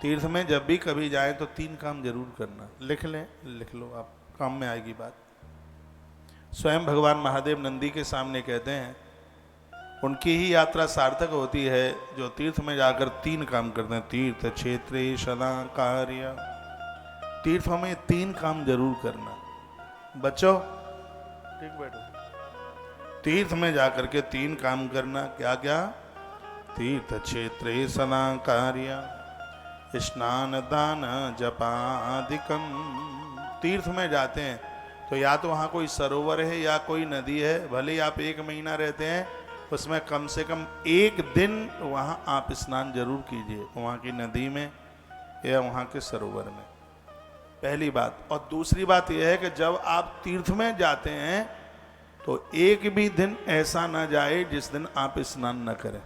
तीर्थ में जब भी कभी जाए तो 3 काम जरूर करना। लिख लें, लिख लो आप, काम में आएगी बात। स्वयं भगवान महादेव नंदी के सामने कहते हैं उनकी ही यात्रा सार्थक होती है जो तीर्थ में जाकर 3 काम करते हैं। तीर्थ क्षेत्रे सदा कार्य, तीर्थों में 3 काम जरूर करना। बच्चों ठीक बैठो। तीर्थ में जाकर के 3 काम करना। क्या क्या? तीर्थ क्षेत्रे सदा कार्य, स्नान दान जपादिकम। तीर्थ में जाते हैं तो या तो वहाँ कोई सरोवर है या कोई नदी है, भले ही आप 1 महीना रहते हैं उसमें कम से कम 1 दिन वहाँ आप स्नान जरूर कीजिए, वहाँ की नदी में या वहाँ के सरोवर में। पहली बात। और दूसरी बात यह है कि जब आप तीर्थ में जाते हैं तो एक भी दिन ऐसा ना जाए जिस दिन आप स्नान न करें।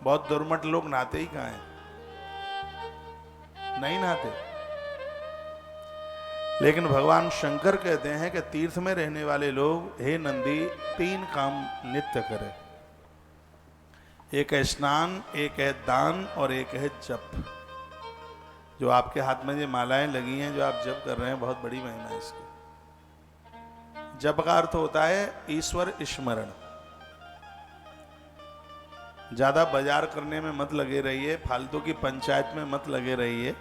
बहुत दुर्मट लोग नहाते ही कहाँ हैं, नहीं नहाते। लेकिन भगवान शंकर कहते हैं कि तीर्थ में रहने वाले लोग, हे नंदी, 3 काम नित्य करें। एक है स्नान, एक है दान और एक है जप। जो आपके हाथ में ये मालाएं लगी हैं, जो आप जप कर रहे हैं, बहुत बड़ी महिमा है इसकी। जप का अर्थ होता है ईश्वर स्मरण। ज्यादा बाजार करने में मत लगे रहिए, फालतू की पंचायत में मत लगे रहिए।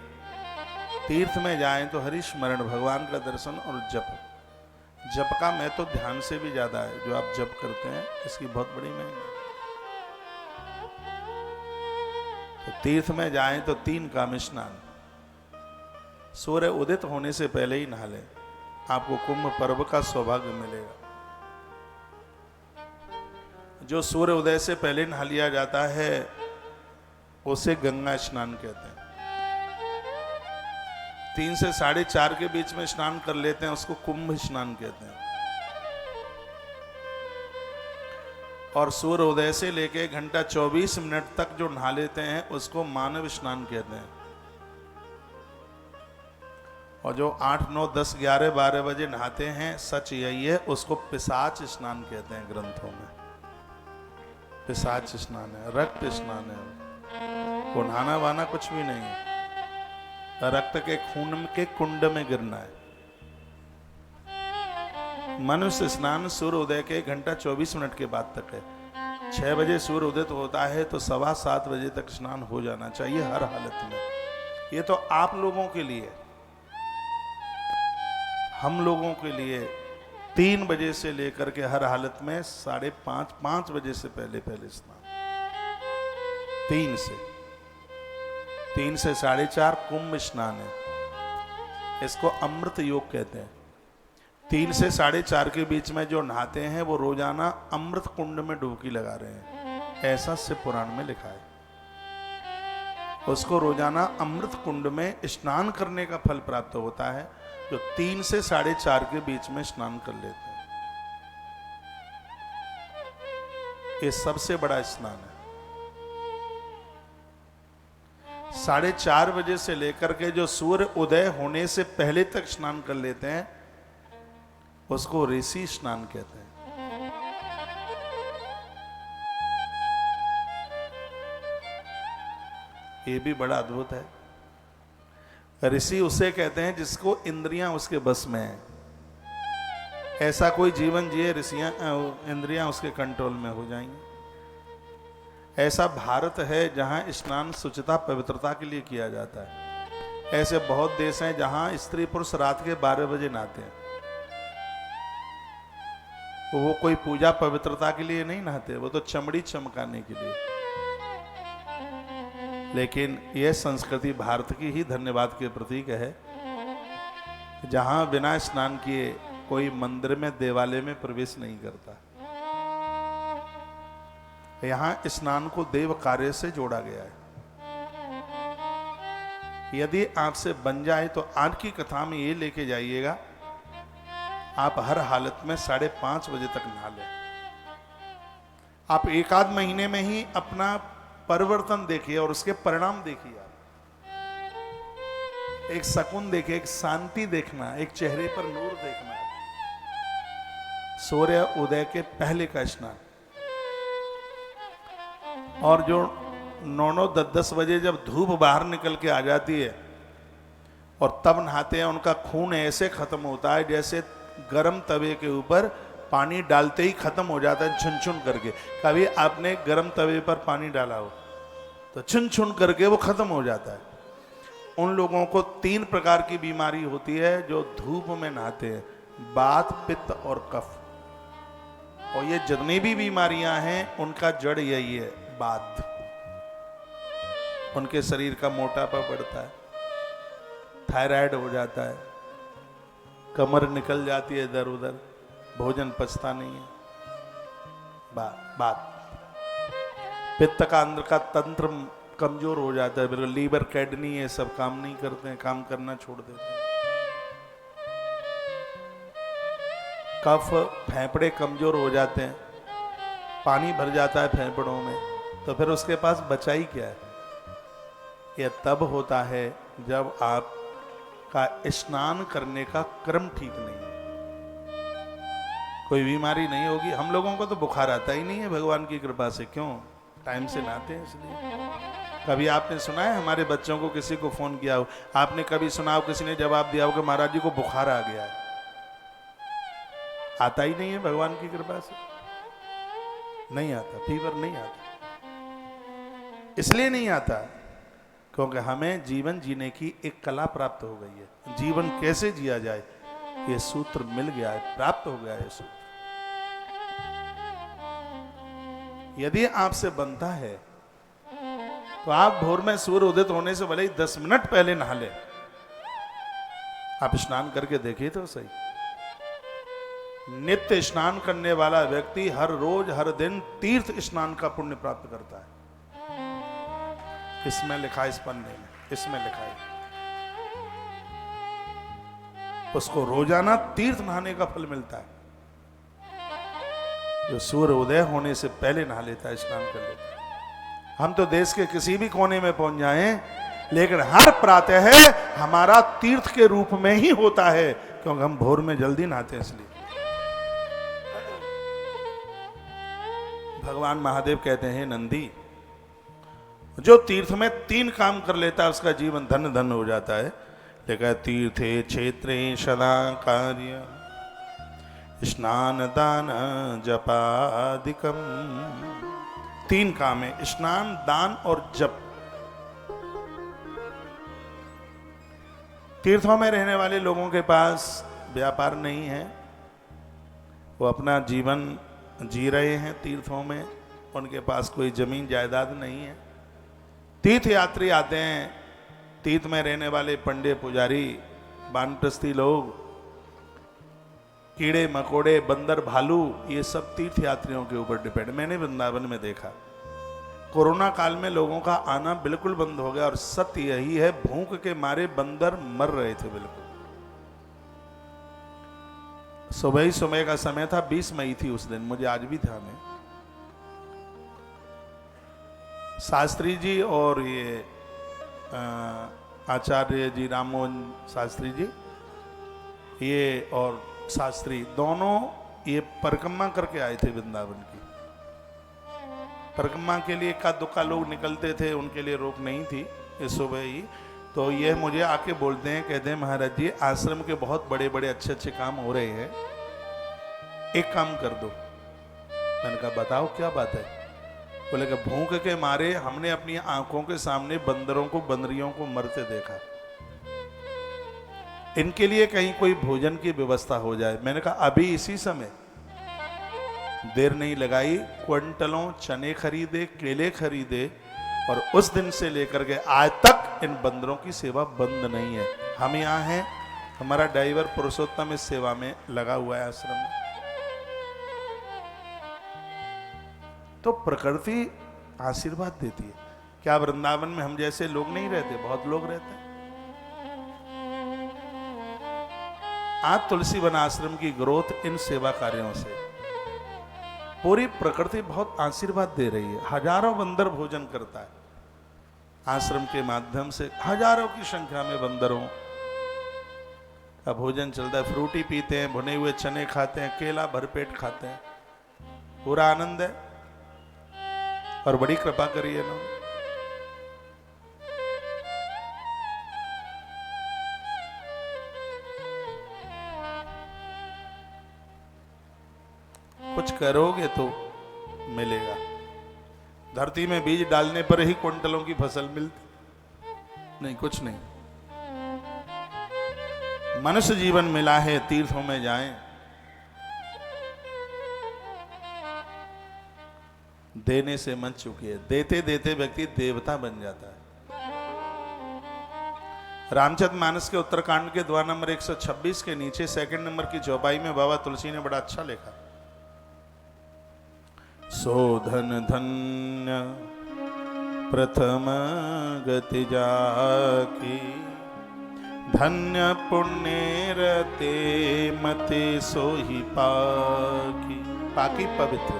तीर्थ में जाएं तो हरि स्मरण, भगवान का दर्शन और जप। जप का मैं तो ध्यान से भी ज्यादा है जो आप जप करते हैं, इसकी बहुत बड़ी महिमा है। तो तीर्थ में जाएं तो 3 काम। स्नान, सूर्य उदित होने से पहले ही नहा लें, आपको कुंभ पर्व का सौभाग्य मिलेगा। जो सूर्य उदय से पहले नहा लिया जाता है उसे गंगा स्नान कहते हैं। 3 से 4:30 के बीच में स्नान कर लेते हैं, उसको कुंभ स्नान कहते हैं। और सूर्य उदय से लेके 1:24 तक जो नहा लेते हैं उसको मानव स्नान कहते हैं। और जो 8, 9, 10, 11, 12 बजे नहाते हैं, सच यही है, उसको पिशाच स्नान कहते हैं ग्रंथों में। पिशाच स्नान है, रक्त स्नान है। वो नहाना वाना कुछ भी नहीं है, रक्त के खून के कुंड में गिरना है। मनुष्य स्नान सूर्य उदय के 1:24 के बाद तक है। 6 बजे सूर्य उदित होता है तो 7:15 बजे तक स्नान हो जाना चाहिए हर हालत में। ये तो आप लोगों के लिए, हम लोगों के लिए 3 बजे से लेकर के हर हालत में 5:30, 5 बजे से पहले पहले स्नान। 3 से 4:30 कुंभ स्नान है, इसको अमृत योग कहते हैं। 3 से 4:30 के बीच में जो नहाते हैं वो रोजाना अमृत कुंड में डुबकी लगा रहे हैं, ऐसा शिव पुराण में लिखा है। उसको रोजाना अमृत कुंड में स्नान करने का फल प्राप्त होता है जो 3 से 4:30 के बीच में स्नान कर लेते हैं। ये सबसे बड़ा स्नान है। 4:30 बजे से लेकर के जो सूर्य उदय होने से पहले तक स्नान कर लेते हैं उसको ऋषि स्नान कहते हैं। ये भी बड़ा अद्भुत है। ऋषि उसे कहते हैं जिसको इंद्रियां उसके बस में है। ऐसा कोई जीवन जिए इंद्रियां उसके कंट्रोल में हो जाएंगी। ऐसा भारत है जहां स्नान शुचिता पवित्रता के लिए किया जाता है। ऐसे बहुत देश हैं जहां स्त्री पुरुष रात के 12 बजे नहाते हैं। वो कोई पूजा पवित्रता के लिए नहीं नहाते, वो तो चमड़ी चमकाने के लिए। लेकिन यह संस्कृति भारत की ही धन्यवाद के प्रतीक है, जहां बिना स्नान किए कोई मंदिर में देवालय में प्रवेश नहीं करता। यहां स्नान को देव कार्य से जोड़ा गया है। यदि आपसे बन जाए तो आज की कथा में ये लेके जाइएगा, आप हर हालत में 5:30 बजे तक नहा लें। आप 1-8 महीने में ही अपना परिवर्तन देखिए और उसके परिणाम देखिए। आप एक सुकून देखिए, एक शांति देखना, एक चेहरे पर नूर देखना। सूर्य उदय के पहले का स्नान। और जो 9-9 10-10 बजे जब धूप बाहर निकल के आ जाती है और तब नहाते हैं, उनका खून ऐसे खत्म होता है जैसे गरम तवे के ऊपर पानी डालते ही खत्म हो जाता है, छुन छुन करके। कभी आपने गरम तवे पर पानी डाला हो तो छुन छुन करके वो खत्म हो जाता है। उन लोगों को 3 प्रकार की बीमारी होती है जो धूप में नहाते हैं, वात, पित्त और कफ। और ये जितनी भी बीमारियां हैं उनका जड़ यही है, वात। उनके शरीर का मोटापा बढ़ता है, थायराइड हो जाता है, कमर निकल जाती है इधर उधर, भोजन पचता नहीं है। बात पित्त का अंदर का तंत्र कमजोर हो जाता है, बिल्कुल लीवर, किडनी ये सब काम नहीं करते हैं, काम करना छोड़ देते हैं। कफ, फेफड़े कमजोर हो जाते हैं, पानी भर जाता है फेफड़ों में, तो फिर उसके पास बचा ही क्या है। यह तब होता है जब आपका स्नान करने का क्रम ठीक नहीं है। कोई बीमारी नहीं होगी। हम लोगों को तो बुखार आता ही नहीं है भगवान की कृपा से, क्यों? टाइम से नहाते हैं इसलिए। कभी आपने सुना है हमारे बच्चों को किसी को फोन किया हो, आपने कभी सुना हो किसी ने जवाब दिया हो कि महाराज जी को बुखार आ गया है? आता ही नहीं है भगवान की कृपा से, नहीं आता, फीवर नहीं आता। इसलिए नहीं आता क्योंकि हमें जीवन जीने की एक कला प्राप्त हो गई है। जीवन कैसे जिया जाए ये सूत्र मिल गया है, प्राप्त हो गया है सूत्र। यदि आपसे बनता है तो आप भोर में सूर्य उदित होने से भले ही 10 मिनट पहले नहा ले। आप स्नान करके देखिए तो सही। नित्य स्नान करने वाला व्यक्ति हर रोज हर दिन तीर्थ स्नान का पुण्य प्राप्त करता है। इसमें लिखा है, इस पन्ने में इसमें लिखा है, उसको रोजाना तीर्थ नहाने का फल मिलता है। जो सूर्य उदय होने से पहले नहा लेता है, स्नान कर लेता है। हम तो देश के किसी भी कोने में पहुंच जाएं, लेकिन हर प्रातः हमारा तीर्थ के रूप में ही होता है, क्योंकि हम भोर में जल्दी नहाते हैं। इसलिए भगवान महादेव कहते हैं, नंदी, जो तीर्थ में 3 काम कर लेता है उसका जीवन धन्य धन्य हो जाता है। लेकिन तीर्थे क्षेत्रे सदा कार्य स्नान दान जपादिकम। 3 काम है, स्नान, दान और जप। तीर्थों में रहने वाले लोगों के पास व्यापार नहीं है, वो अपना जीवन जी रहे हैं तीर्थों में, उनके पास कोई जमीन जायदाद नहीं है। तीर्थ यात्री आते हैं, तीर्थ में रहने वाले पंडे, पुजारी, वानप्रस्थी लोग, कीड़े मकोड़े, बंदर, भालू, ये सब तीर्थ यात्रियों के ऊपर डिपेंड। मैंने वृंदावन में देखा, कोरोना काल में लोगों का आना बिल्कुल बंद हो गया, और सत्य यही है, भूख के मारे बंदर मर रहे थे बिल्कुल। सुबह ही सुबह का समय था, 20 मई थी उस दिन, मुझे आज भी ध्यान है। शास्त्री जी और ये आचार्य जी, राममोहन शास्त्री जी, ये और शास्त्री दोनों ये परिक्रमा करके आए थे वृंदावन की। परिक्रमा के लिए इक्का दुक्का लोग निकलते थे, उनके लिए रोक नहीं थी इस सुबह ही। तो ये मुझे आके बोलते हैं, कहते हैं महाराज जी आश्रम के बहुत बड़े बड़े अच्छे अच्छे काम हो रहे हैं, एक काम कर दो। मैंने कहा बताओ क्या बात है? बोले कि भूख के मारे हमने अपनी आंखों के सामने बंदरों को, बंदरियों को मरते देखा, इनके लिए कहीं कोई भोजन की व्यवस्था हो जाए। मैंने कहा अभी इसी समय। देर नहीं लगाई, क्विंटलों चने खरीदे, केले खरीदे, और उस दिन से लेकर के आज तक इन बंदरों की सेवा बंद नहीं है। हम यहाँ हैं, हमारा ड्राइवर पुरुषोत्तम इस सेवा में लगा हुआ है आश्रम में। तो प्रकृति आशीर्वाद देती है। क्या वृंदावन में हम जैसे लोग नहीं रहते? बहुत लोग रहते हैं। आज तुलसी वन आश्रम की ग्रोथ इन सेवा कार्यों से, पूरी प्रकृति बहुत आशीर्वाद दे रही है। हजारों बंदर भोजन करता है आश्रम के माध्यम से, हजारों की संख्या में बंदरों का भोजन चलता है। फ्रूटी पीते हैं, भुने हुए चने खाते हैं, केला भरपेट खाते हैं, पूरा आनंद है। और बड़ी कृपा करी है इन्होंने। कुछ करोगे तो मिलेगा। धरती में बीज डालने पर ही क्विंटलों की फसल मिलती नहीं, कुछ नहीं। मनुष्य जीवन मिला है, तीर्थों में जाएं, देने से मन चुकी है। देते देते व्यक्ति देवता बन जाता है। रामचरित मानस के उत्तरकांड के द्वार नंबर 126 के नीचे सेकंड नंबर की चौपाई में बाबा तुलसी ने बड़ा अच्छा लिखा। सोधन धन्य प्रथम गति जाकी, धन्य पुण्य रते मते सोही पाकी। पाकी पवित्र,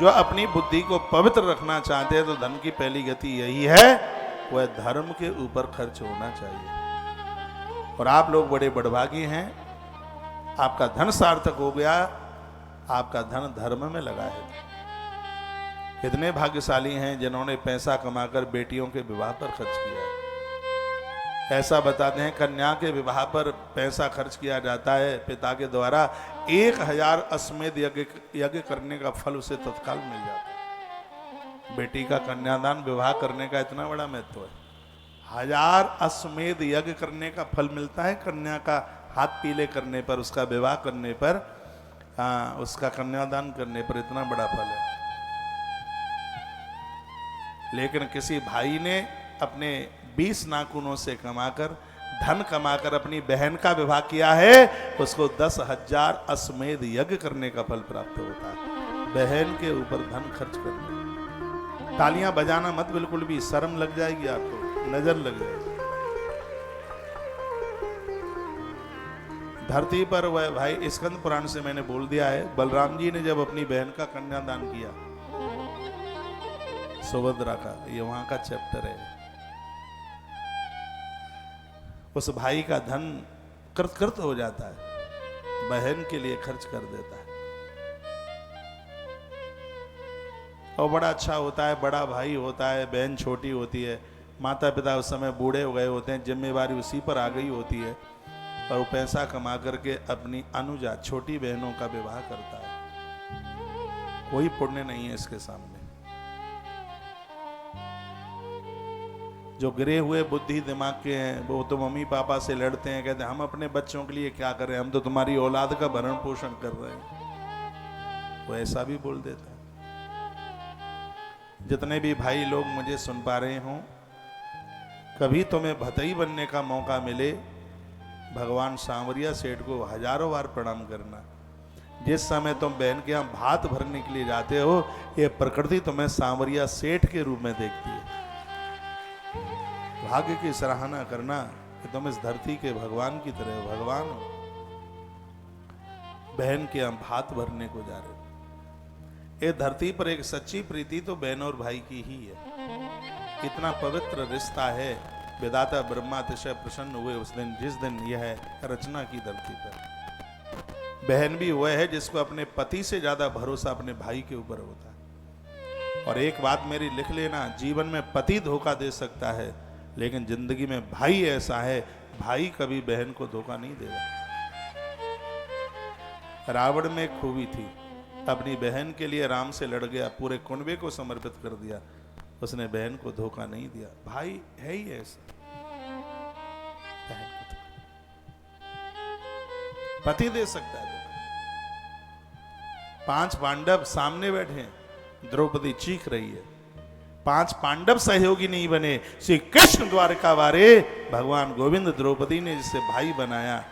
जो अपनी बुद्धि को पवित्र रखना चाहते हैं तो धन की पहली गति यही है, वह धर्म के ऊपर खर्च होना चाहिए। और आप लोग बड़े बड़भागी हैं, आपका धन सार्थक हो गया, आपका धन धर्म में लगा है। कितने भाग्यशाली हैं जिन्होंने पैसा कमाकर बेटियों के विवाह पर खर्च किया है। ऐसा बताते हैं कन्या के विवाह पर पैसा खर्च किया जाता है पिता के द्वारा, 1000 अश्वमेध यज्ञ करने का फल उसे तत्काल मिल जाता है। बेटी का कन्यादान विवाह करने का इतना बड़ा महत्व है। 1000 अश्वमेध यज्ञ करने का फल मिलता है कन्या का हाथ पीले करने पर, उसका विवाह करने पर, उसका कन्यादान करने पर इतना बड़ा फल है। लेकिन किसी भाई ने अपने 20 नाखूनों से कमाकर, धन कमाकर अपनी बहन का विवाह किया है, उसको 10,000 अश्वमेध यज्ञ करने का फल प्राप्त होता है। बहन के ऊपर धन खर्च करना। तालियां बजाना मत बिल्कुल भी, शर्म लग जाएगी आपको, नजर लग जाएगी। धरती पर वह भाई, स्कंद पुराण से मैंने बोल दिया है, बलराम जी ने जब अपनी बहन का कन्यादान किया, सुभद्रा का, ये वहां का चैप्टर है, उस भाई का धन कृत हो जाता है, बहन के लिए खर्च कर देता है। और बड़ा अच्छा होता है, बड़ा भाई होता है, बहन छोटी होती है, माता पिता उस समय बूढ़े हो गए होते हैं, जिम्मेवारी उसी पर आ गई होती है, और वो पैसा कमा करके अपनी अनुजा छोटी बहनों का विवाह करता है। कोई पुण्य नहीं है इसके सामने। जो गिरे हुए बुद्धि दिमाग के हैं वो तो मम्मी पापा से लड़ते हैं, कहते हैं हम अपने बच्चों के लिए क्या कर रहे हैं, हम तो तुम्हारी औलाद का भरण पोषण कर रहे हैं। वो ऐसा भी बोल देता है। जितने भी भाई लोग मुझे सुन पा रहे हों, कभी तुम्हें भतई बनने का मौका मिले, भगवान सांवरिया सेठ को हजारों बार प्रणाम करना। जिस समय तुम बहन के यहाँ भात भरने के लिए जाते हो, ये प्रकृति तुम्हें सांवरिया सेठ के रूप में देखती है। भाग्य की सराहना करना कि तुम इस धरती के भगवान की तरह भगवान हो। बहन के यहाँ भात भरने को जा रहे हो। ये धरती पर एक सच्ची प्रीति तो बहन और भाई की ही है। इतना पवित्र रिश्ता है, विधाता ब्रह्मा अतिशय प्रसन्न हुए उस दिन, जिस दिन यह रचना की धरती पर। बहन भी वह है जिसको अपने पति से ज्यादा भरोसा अपने भाई के ऊपर होता है। और एक बात मेरी लिख लेना, जीवन में पति धोखा दे सकता है, लेकिन जिंदगी में भाई ऐसा है, भाई कभी बहन को धोखा नहीं देगा। रावण में खूबी थी, अपनी बहन के लिए राम से लड़ गया, पूरे कुनबे को समर्पित कर दिया, उसने बहन को धोखा नहीं दिया। भाई है ही ऐसा। पति दे सकता है धोखा। 5 पांडव सामने बैठे हैं, द्रौपदी चीख रही है, 5 पांडव सहयोगी नहीं बने, श्री कृष्ण द्वारका वारे भगवान गोविंद द्रौपदी ने जिसे भाई बनाया।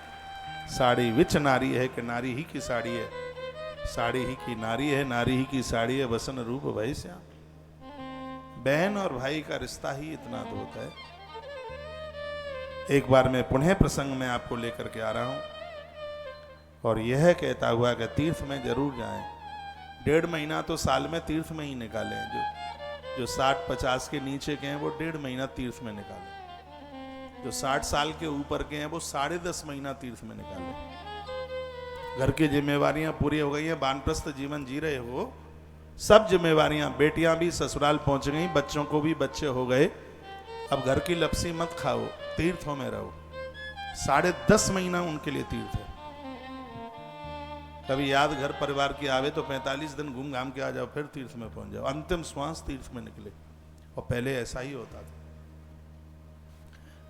साड़ी विच नारी है कि नारी ही की साड़ी है, साड़ी ही की नारी है, नारी ही की साड़ी है, वसन रूप भय श्याम। बहन और भाई का रिश्ता ही इतना अद्भुत है। एक बार मैं पुनः प्रसंग में आपको लेकर के आ रहा हूं, और यह कहता हुआ कि तीर्थ में जरूर जाएं। 1.5 महीना तो साल में तीर्थ में ही निकालें। जो 60-50 के नीचे के हैं वो 1.5 महीना तीर्थ में निकालें। जो 60 साल के ऊपर के हैं वो 10.5 महीना तीर्थ में निकालें। घर की जिम्मेवारियां पूरी हो गई हैं, वानप्रस्थ जीवन जी रहे हो, सब जिम्मेवारियां, बेटियां भी ससुराल पहुंच गई, बच्चों को भी बच्चे हो गए, अब घर की लपसी मत खाओ, तीर्थों में रहो। 10.5 महीना उनके लिए तीर्थ है। कभी याद घर परिवार की आवे तो 45 दिन घूम घाम के आ जाओ, फिर तीर्थ में पहुंच जाओ, अंतिम श्वास तीर्थ में निकले। और पहले ऐसा ही होता था।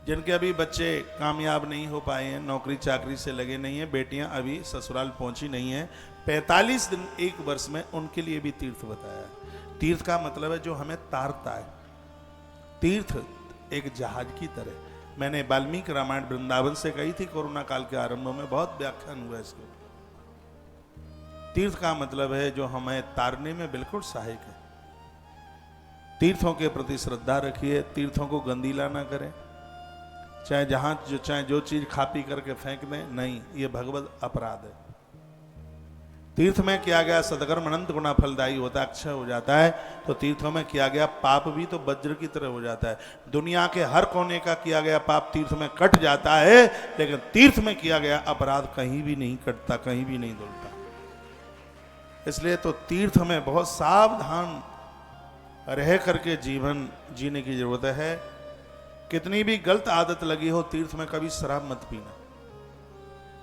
जिनके अभी बच्चे कामयाब नहीं हो पाए हैं, नौकरी चाकरी से लगे नहीं हैं, बेटियां अभी ससुराल पहुंची नहीं हैं, 45 दिन एक वर्ष में उनके लिए भी तीर्थ बताया है। तीर्थ का मतलब है जो हमें तारता है। तीर्थ एक जहाज की तरह, मैंने वाल्मीकि रामायण वृंदावन से कही थी कोरोना काल के आरंभ में, बहुत व्याख्यान हुआ इसके। तीर्थ का मतलब है जो हमें तारने में बिल्कुल सहायक है। तीर्थों के प्रति श्रद्धा रखिए, तीर्थों को गंदीला ना करें, चाहे जो चीज खा पी करके फेंक दें, नहीं, ये भगवत अपराध है। तीर्थ में किया गया सदकर्म अनंत गुना फलदायी होता है, अक्षय हो जाता है। तो तीर्थों में किया गया पाप भी तो वज्र की तरह हो जाता है। दुनिया के हर कोने का किया गया पाप तीर्थ में कट जाता है, लेकिन तीर्थ में किया गया अपराध कहीं भी नहीं कटता, कहीं भी नहीं धुलता। इसलिए तो तीर्थ में बहुत सावधान रह करके जीवन जीने की जरूरत है। कितनी भी गलत आदत लगी हो, तीर्थ में कभी शराब मत पीना,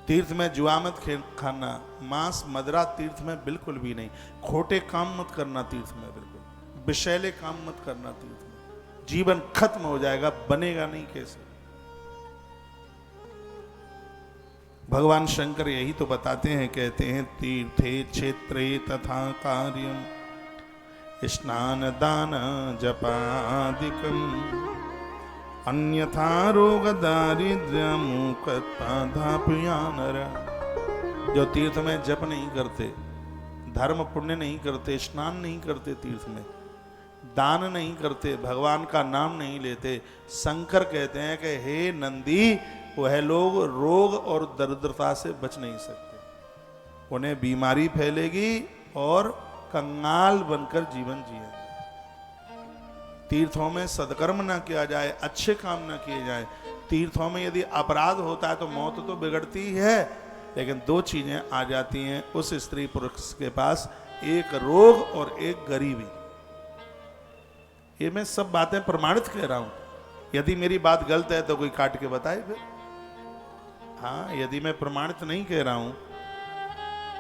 तीर्थ में जुआ मत खाना, मांस मदरा तीर्थ में बिल्कुल भी नहीं, खोटे काम मत करना तीर्थ में, बिल्कुल विषैले काम मत करना तीर्थ में। जीवन खत्म हो जाएगा, बनेगा नहीं कैसे। भगवान शंकर यही तो बताते हैं, कहते हैं तीर्थे क्षेत्रे तथा कार्यम स्नान दान जपादिकम अन्यथा रोग दारिद्र्य मूकताधापयानर। जो तीर्थ में जप नहीं करते, धर्म पुण्य नहीं करते, स्नान नहीं करते, तीर्थ में दान नहीं करते, भगवान का नाम नहीं लेते, शंकर कहते हैं कि हे नंदी, वह लोग रोग और दरिद्रता से बच नहीं सकते, उन्हें बीमारी फैलेगी और कंगाल बनकर जीवन जिए। तीर्थों में सदकर्म ना किया जाए, अच्छे काम ना किए जाए। तीर्थों में यदि अपराध होता है तो मौत तो बिगड़ती ही है, लेकिन दो चीजें आ जाती हैं उस स्त्री पुरुष के पास, एक रोग और एक गरीबी। ये मैं सब बातें प्रमाणित कह रहा हूं। यदि मेरी बात गलत है तो कोई काट के बताए फिर। हाँ, यदि मैं प्रमाणित नहीं कह रहा हूं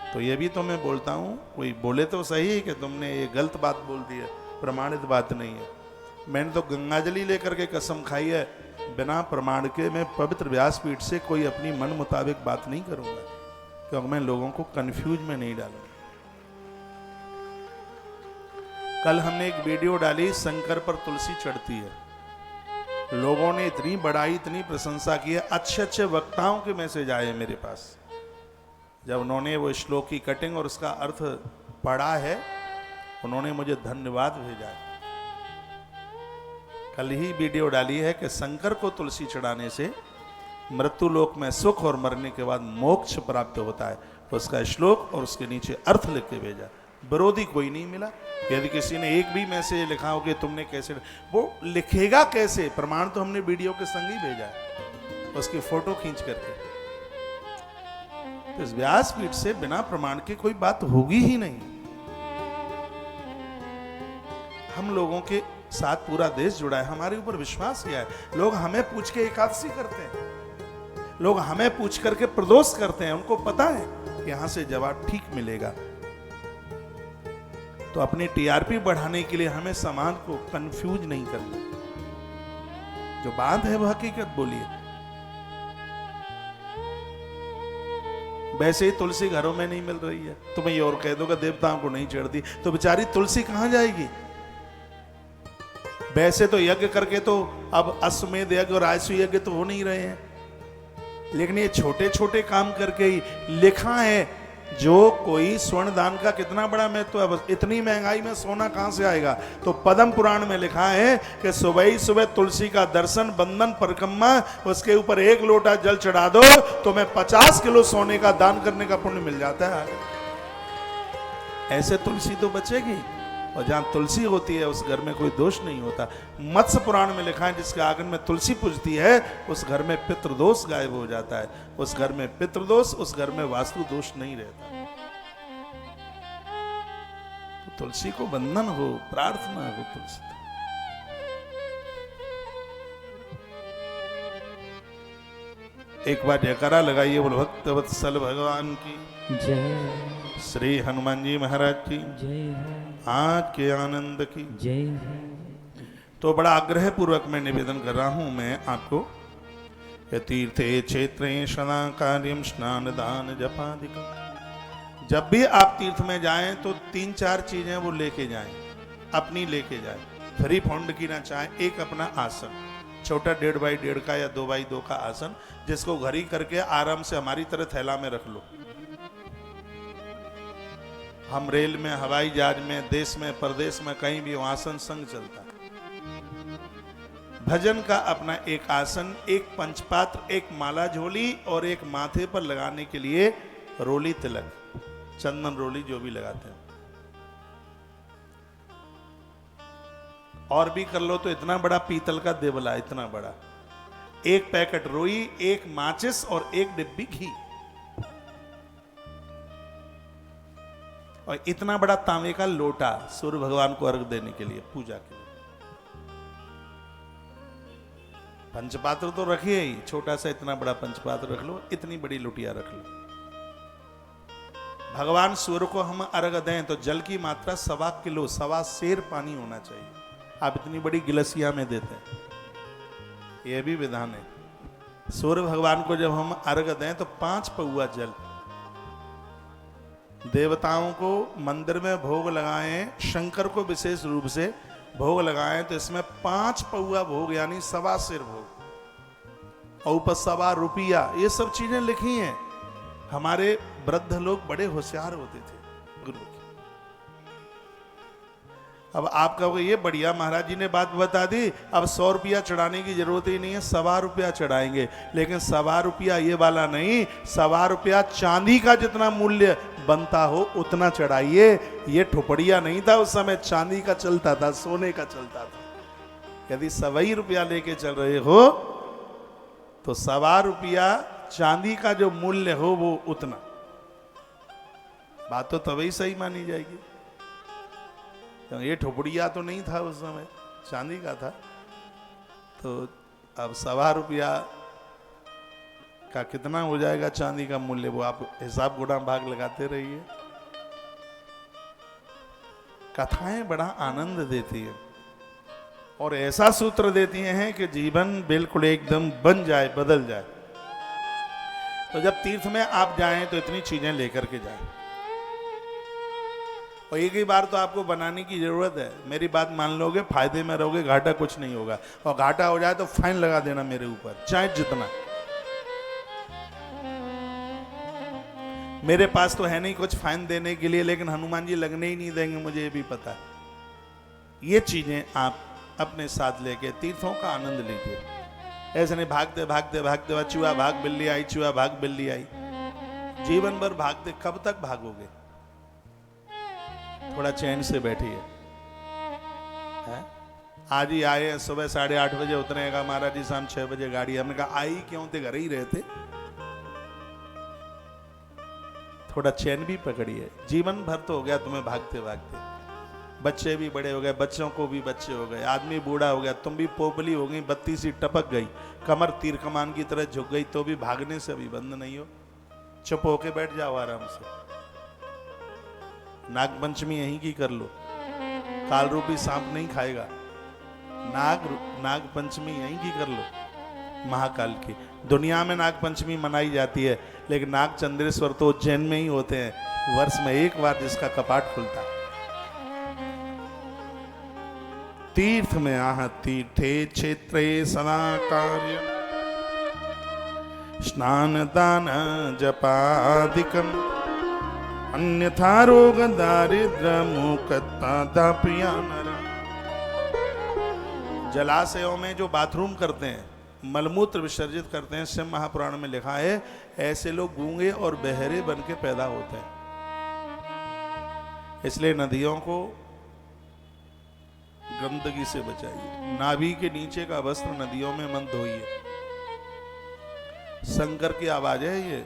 तो ये भी तो मैं बोलता हूं, कोई बोले तो सही कि तुमने ये गलत बात बोल दी है, प्रमाणित बात नहीं है। मैंने तो गंगाजली लेकर के कसम खाई है, बिना प्रमाण के मैं पवित्र व्यासपीठ से कोई अपनी मन मुताबिक बात नहीं करूंगा, क्योंकि मैं लोगों को कंफ्यूज में नहीं डालूंगा। कल हमने एक वीडियो डाली, शंकर पर तुलसी चढ़ती है, लोगों ने इतनी बड़ाई, इतनी प्रशंसा की है, अच्छे अच्छे वक्ताओं के मैसेज आए मेरे पास। जब उन्होंने वो श्लोक की कटिंग और उसका अर्थ पढ़ा है, उन्होंने मुझे धन्यवाद भेजा है। कल ही वीडियो डाली है कि शंकर को तुलसी चढ़ाने से मृत्यु लोक में सुख और मरने के बाद मोक्ष प्राप्त होता है। उसका श्लोक और उसके नीचे अर्थ लिख के भेजा। विरोधी कोई नहीं मिला। यदि किसी ने एक भी मैसेज लिखा हो कि तुमने कैसे, वो लिखेगा कैसे? प्रमाण तो हमने वीडियो के संग ही भेजा है, उसकी फोटो खींच करके। तो इस व्यासपीठ से बिना प्रमाण के कोई बात होगी ही नहीं। हम लोगों के साथ पूरा देश जुड़ा है, हमारे ऊपर विश्वास किया है। लोग हमें पूछ के एकादशी करते हैं, लोग हमें पूछ करके प्रदोष करते हैं, उनको पता है कि यहां से जवाब ठीक मिलेगा। तो अपनी टीआरपी बढ़ाने के लिए हमें समाज को कंफ्यूज नहीं करना। जो बात है वह हकीकत बोलिए। वैसे ही तुलसी घरों में नहीं मिल रही है, तुम्हें ये और कह दो कि देवताओं को नहीं चढ़ती, तो बेचारी तुलसी कहां जाएगी? वैसे तो यज्ञ करके तो अब अश्वमेध यज्ञ और आयसु यज्ञ तो हो नहीं रहे हैं, लेकिन ये छोटे छोटे काम करके ही लिखा है। जो कोई स्वर्ण दान का कितना बड़ा महत्व है, इतनी महंगाई में सोना कहां से आएगा? तो पद्म पुराण में लिखा है कि सुबह ही सुबह तुलसी का दर्शन, बंदन, परिक्रमा, उसके ऊपर 1 लोटा जल चढ़ा दो तो मैं 50 किलो सोने का दान करने का पुण्य मिल जाता है। ऐसे तुलसी तो बचेगी, और जहां तुलसी होती है उस घर में कोई दोष नहीं होता। मत्स्य पुराण में लिखा है जिसके आंगन में तुलसी पूजती है उस घर में पितृदोष गायब हो जाता है। उस घर में पितृदोष, उस घर में वास्तु दोष नहीं रहता। तो तुलसी को वंदन हो, प्रार्थना हो तुलसी। एक बार जयकारा लगाइए, बोलो भक्त वत्सल भगवान की जय। श्री हनुमान जी महाराज की जय हो, आज के आनंद की। जय हो। तो बड़ा आग्रह पूर्वक मैं निवेदन कर रहा हूं मैं आपको, तीर्थे क्षेत्रे सदा कार्यम स्नान दान जपादिकम। जब भी आप तीर्थ में जाएं तो 3-4 चीजें वो लेके जाएं, अपनी लेके जाएं। फ्री फंड की ना चाहें, एक अपना आसन, छोटा 1.5 बाई 1.5 का या 2 बाई 2 का आसन, जिसको घड़ी करके आराम से हमारी तरह थैला में रख लो। हम रेल में, हवाई जहाज में, देश में, प्रदेश में, कहीं भी आसन संग चलता है। भजन का अपना एक आसन, एक पंचपात्र, एक माला झोली और एक माथे पर लगाने के लिए रोली तिलक, चंदन रोली जो भी लगाते हैं। और भी कर लो तो इतना बड़ा पीतल का देवला, इतना बड़ा, एक पैकेट रोई, एक माचिस और एक डिब्बी घी, और इतना बड़ा तांबे का लोटा सूर्य भगवान को अर्घ देने के लिए, पूजा के लिए। पंचपात्र तो रखिए ही, छोटा सा इतना बड़ा पंचपात्र रख लो, इतनी बड़ी लुटिया रख लो। भगवान सूर्य को हम अर्घ दें तो जल की मात्रा 1.25 किलो, 1.25 सेर पानी होना चाहिए। आप इतनी बड़ी गिलसिया में देते हैं, यह भी विधान है। सूर्य भगवान को जब हम अर्घ दें तो 5 पौआ जल, देवताओं को मंदिर में भोग लगाएं, शंकर को विशेष रूप से भोग लगाएं तो इसमें 5 पौआ भोग यानी 1.25 सेर भोग, और ऊपर 1.25 रुपया, ये सब चीजें लिखी हैं। हमारे वृद्ध लोग बड़े होशियार होते थे गुरु के। अब आप कहोगे ये बढ़िया महाराज जी ने बात बता दी, अब 100 रुपया चढ़ाने की जरूरत ही नहीं है, 1.25 रुपया चढ़ाएंगे। लेकिन 1.25 रुपया ये वाला नहीं, 1.25 रुपया चांदी का जितना मूल्य बनता हो उतना चढ़ाइए। ये ठोपड़िया नहीं था उस समय, चांदी का चलता था, सोने का चलता था। यदि 1.25 रुपया लेके चल रहे हो तो 1.25 रुपया चांदी का जो मूल्य हो वो उतना। बात तो तभी सही मानी जाएगी। तो ये ठोपड़िया तो नहीं था उस समय, चांदी का था। तो अब 1.25 रुपया का कितना हो जाएगा चांदी का मूल्य, वो आप हिसाब गुणा भाग लगाते रहिए। कथाएं बड़ा आनंद देती है और ऐसा सूत्र देती हैं कि जीवन बिल्कुल एकदम बन जाए, बदल जाए। तो जब तीर्थ में आप जाएं तो इतनी चीजें लेकर के जाएं, और एक ही बार तो आपको बनाने की जरूरत है। मेरी बात मान लोगे, फायदे में रहोगे, घाटा कुछ नहीं होगा। और घाटा हो जाए तो फाइन लगा देना मेरे ऊपर, चाहे जितना। मेरे पास तो है नहीं कुछ फाइन देने के लिए, लेकिन हनुमान जी लगने ही नहीं देंगे, मुझे ये भी पता है। ये चीजें आप अपने साथ लेके तीर्थों का आनंद लीजिए। ऐसे नहीं भागते भागते भागते, चूहा भाग बिल्ली आई, चूहा भाग बिल्ली आई, जीवन भर भागते कब तक भागोगे? थोड़ा चैन से बैठिए। आज ही आए, सुबह 8:30 बजे उतरेगा महाराज जी, शाम 6 बजे गाड़ी। हमने कहा आई क्यों थे, घर ही रहते। थोड़ा चैन भी पकड़िए। जीवन भर तो हो गया तुम्हें भागते भागते, बच्चे भी बड़े हो गए, बच्चों को भी बच्चे हो गए, आदमी बूढ़ा हो गया, तुम भी पोपली हो गई, बत्ती सी टपक गई, कमर तीर कमान की तरह झुक गई, तो भी भागने से अभी बंद नहीं हो। चुप होके बैठ जाओ आराम से। नाग पंचमी यहीं की कर लो, काल रूपी सांप नहीं खाएगा। नाग पंचमी यहीं की कर लो, महाकाल की। दुनिया में नाग पंचमी मनाई जाती है, लेकिन नाग चंद्रेश्वर तो उज्जैन में ही होते हैं, वर्ष में एक बार जिसका कपाट खुलता है। तीर्थ में आह तीर्थे क्षेत्रे सदा कार्य स्नान दान जपादिकम अन्यथा रोग दारिद्र मुक्ता दापिया नरा। जलाशयों में जो बाथरूम करते हैं, मलमूत्र विसर्जित करते हैं, शिव महापुराण में लिखा है ऐसे लोग गूंगे और बहरे बन के पैदा होते हैं। इसलिए नदियों को गंदगी से बचाइए। नाभि के नीचे का वस्त्र नदियों में मत धोइए। शंकर की आवाज है ये।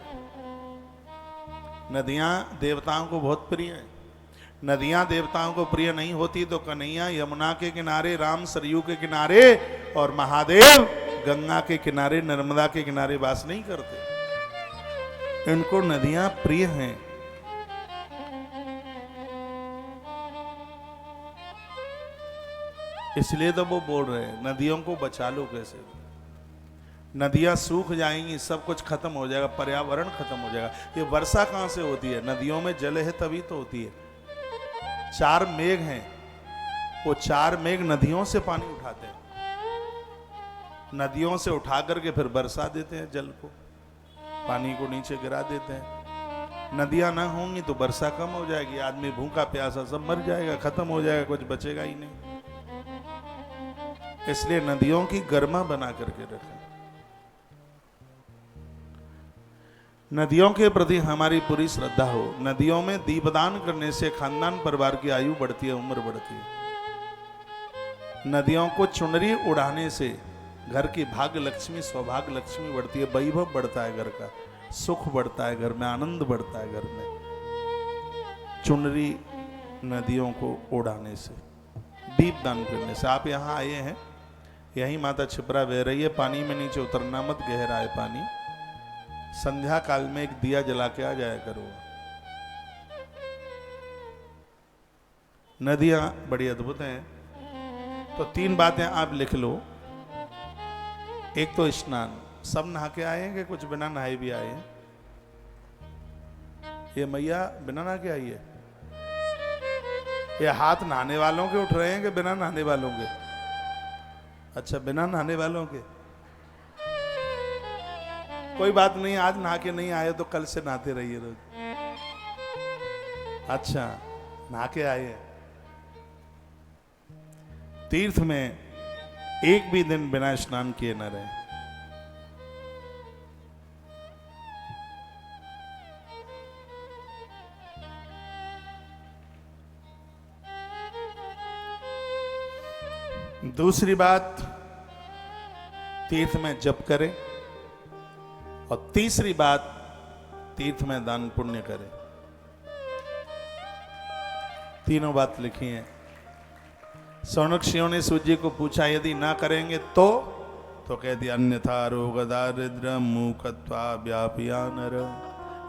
नदियां देवताओं को बहुत प्रिय हैं। नदियां देवताओं को प्रिय नहीं होती तो कन्हैया यमुना के किनारे, राम सरयू के किनारे और महादेव गंगा के किनारे, नर्मदा के किनारे वास नहीं करते। इनको नदियां प्रिय हैं। इसलिए तो वो बोल रहे हैं नदियों को बचा लो कैसे। नदियां सूख जाएंगी, सब कुछ खत्म हो जाएगा, पर्यावरण खत्म हो जाएगा। ये वर्षा कहां से होती है? नदियों में जल है तभी तो होती है। 4 मेघ हैं, वो 4 मेघ नदियों से पानी उठाते हैं, नदियों से उठा करके फिर बरसा देते हैं, जल को, पानी को नीचे गिरा देते हैं। नदियां ना होंगी तो वर्षा कम हो जाएगी, आदमी भूखा प्यासा सब मर जाएगा, खत्म हो जाएगा, कुछ बचेगा ही नहीं। इसलिए नदियों की गरिमा बना करके रखें। नदियों के प्रति हमारी पूरी श्रद्धा हो। नदियों में दीपदान करने से खानदान परिवार की आयु बढ़ती है, उम्र बढ़ती है। नदियों को चुनरी उड़ाने से घर की भाग्य लक्ष्मी, सौभाग्य लक्ष्मी बढ़ती है, वैभव बढ़ता है, घर का सुख बढ़ता है, घर में आनंद बढ़ता है। घर में चुनरी नदियों को उड़ाने से, दीपदान करने से। आप यहाँ आए हैं, यही माता क्षिप्रा बह रही है, पानी में नीचे उतरना मत, गहरा है पानी। संध्या काल में एक दिया जला के आ जाया करो। नदियां बड़ी अद्भुत हैं। तो 3 बातें आप लिख लो। एक तो स्नान, सब नहा के आए हैं कि कुछ बिना नहाए भी आए हैं? ये मैया बिना नहा के आई है? ये हाथ नहाने वालों के उठ रहे हैं कि बिना नहाने वालों के? अच्छा, बिना नहाने वालों के। कोई बात नहीं, आज नहा के नहीं आए तो कल से नहाते रहिए रोज। अच्छा, नहा के आए हैं। तीर्थ में एक भी दिन बिना स्नान किए न रहे। दूसरी बात, तीर्थ में जप करें। और तीसरी बात, तीर्थ में दान पुण्य करें। तीनों बात लिखी हैं। सौनक्षियों ने सूर्य जी को पूछा यदि ना करेंगे तो कह दिया अन्यथा रोग दारिद्र मूकत्वा व्यापिया नर।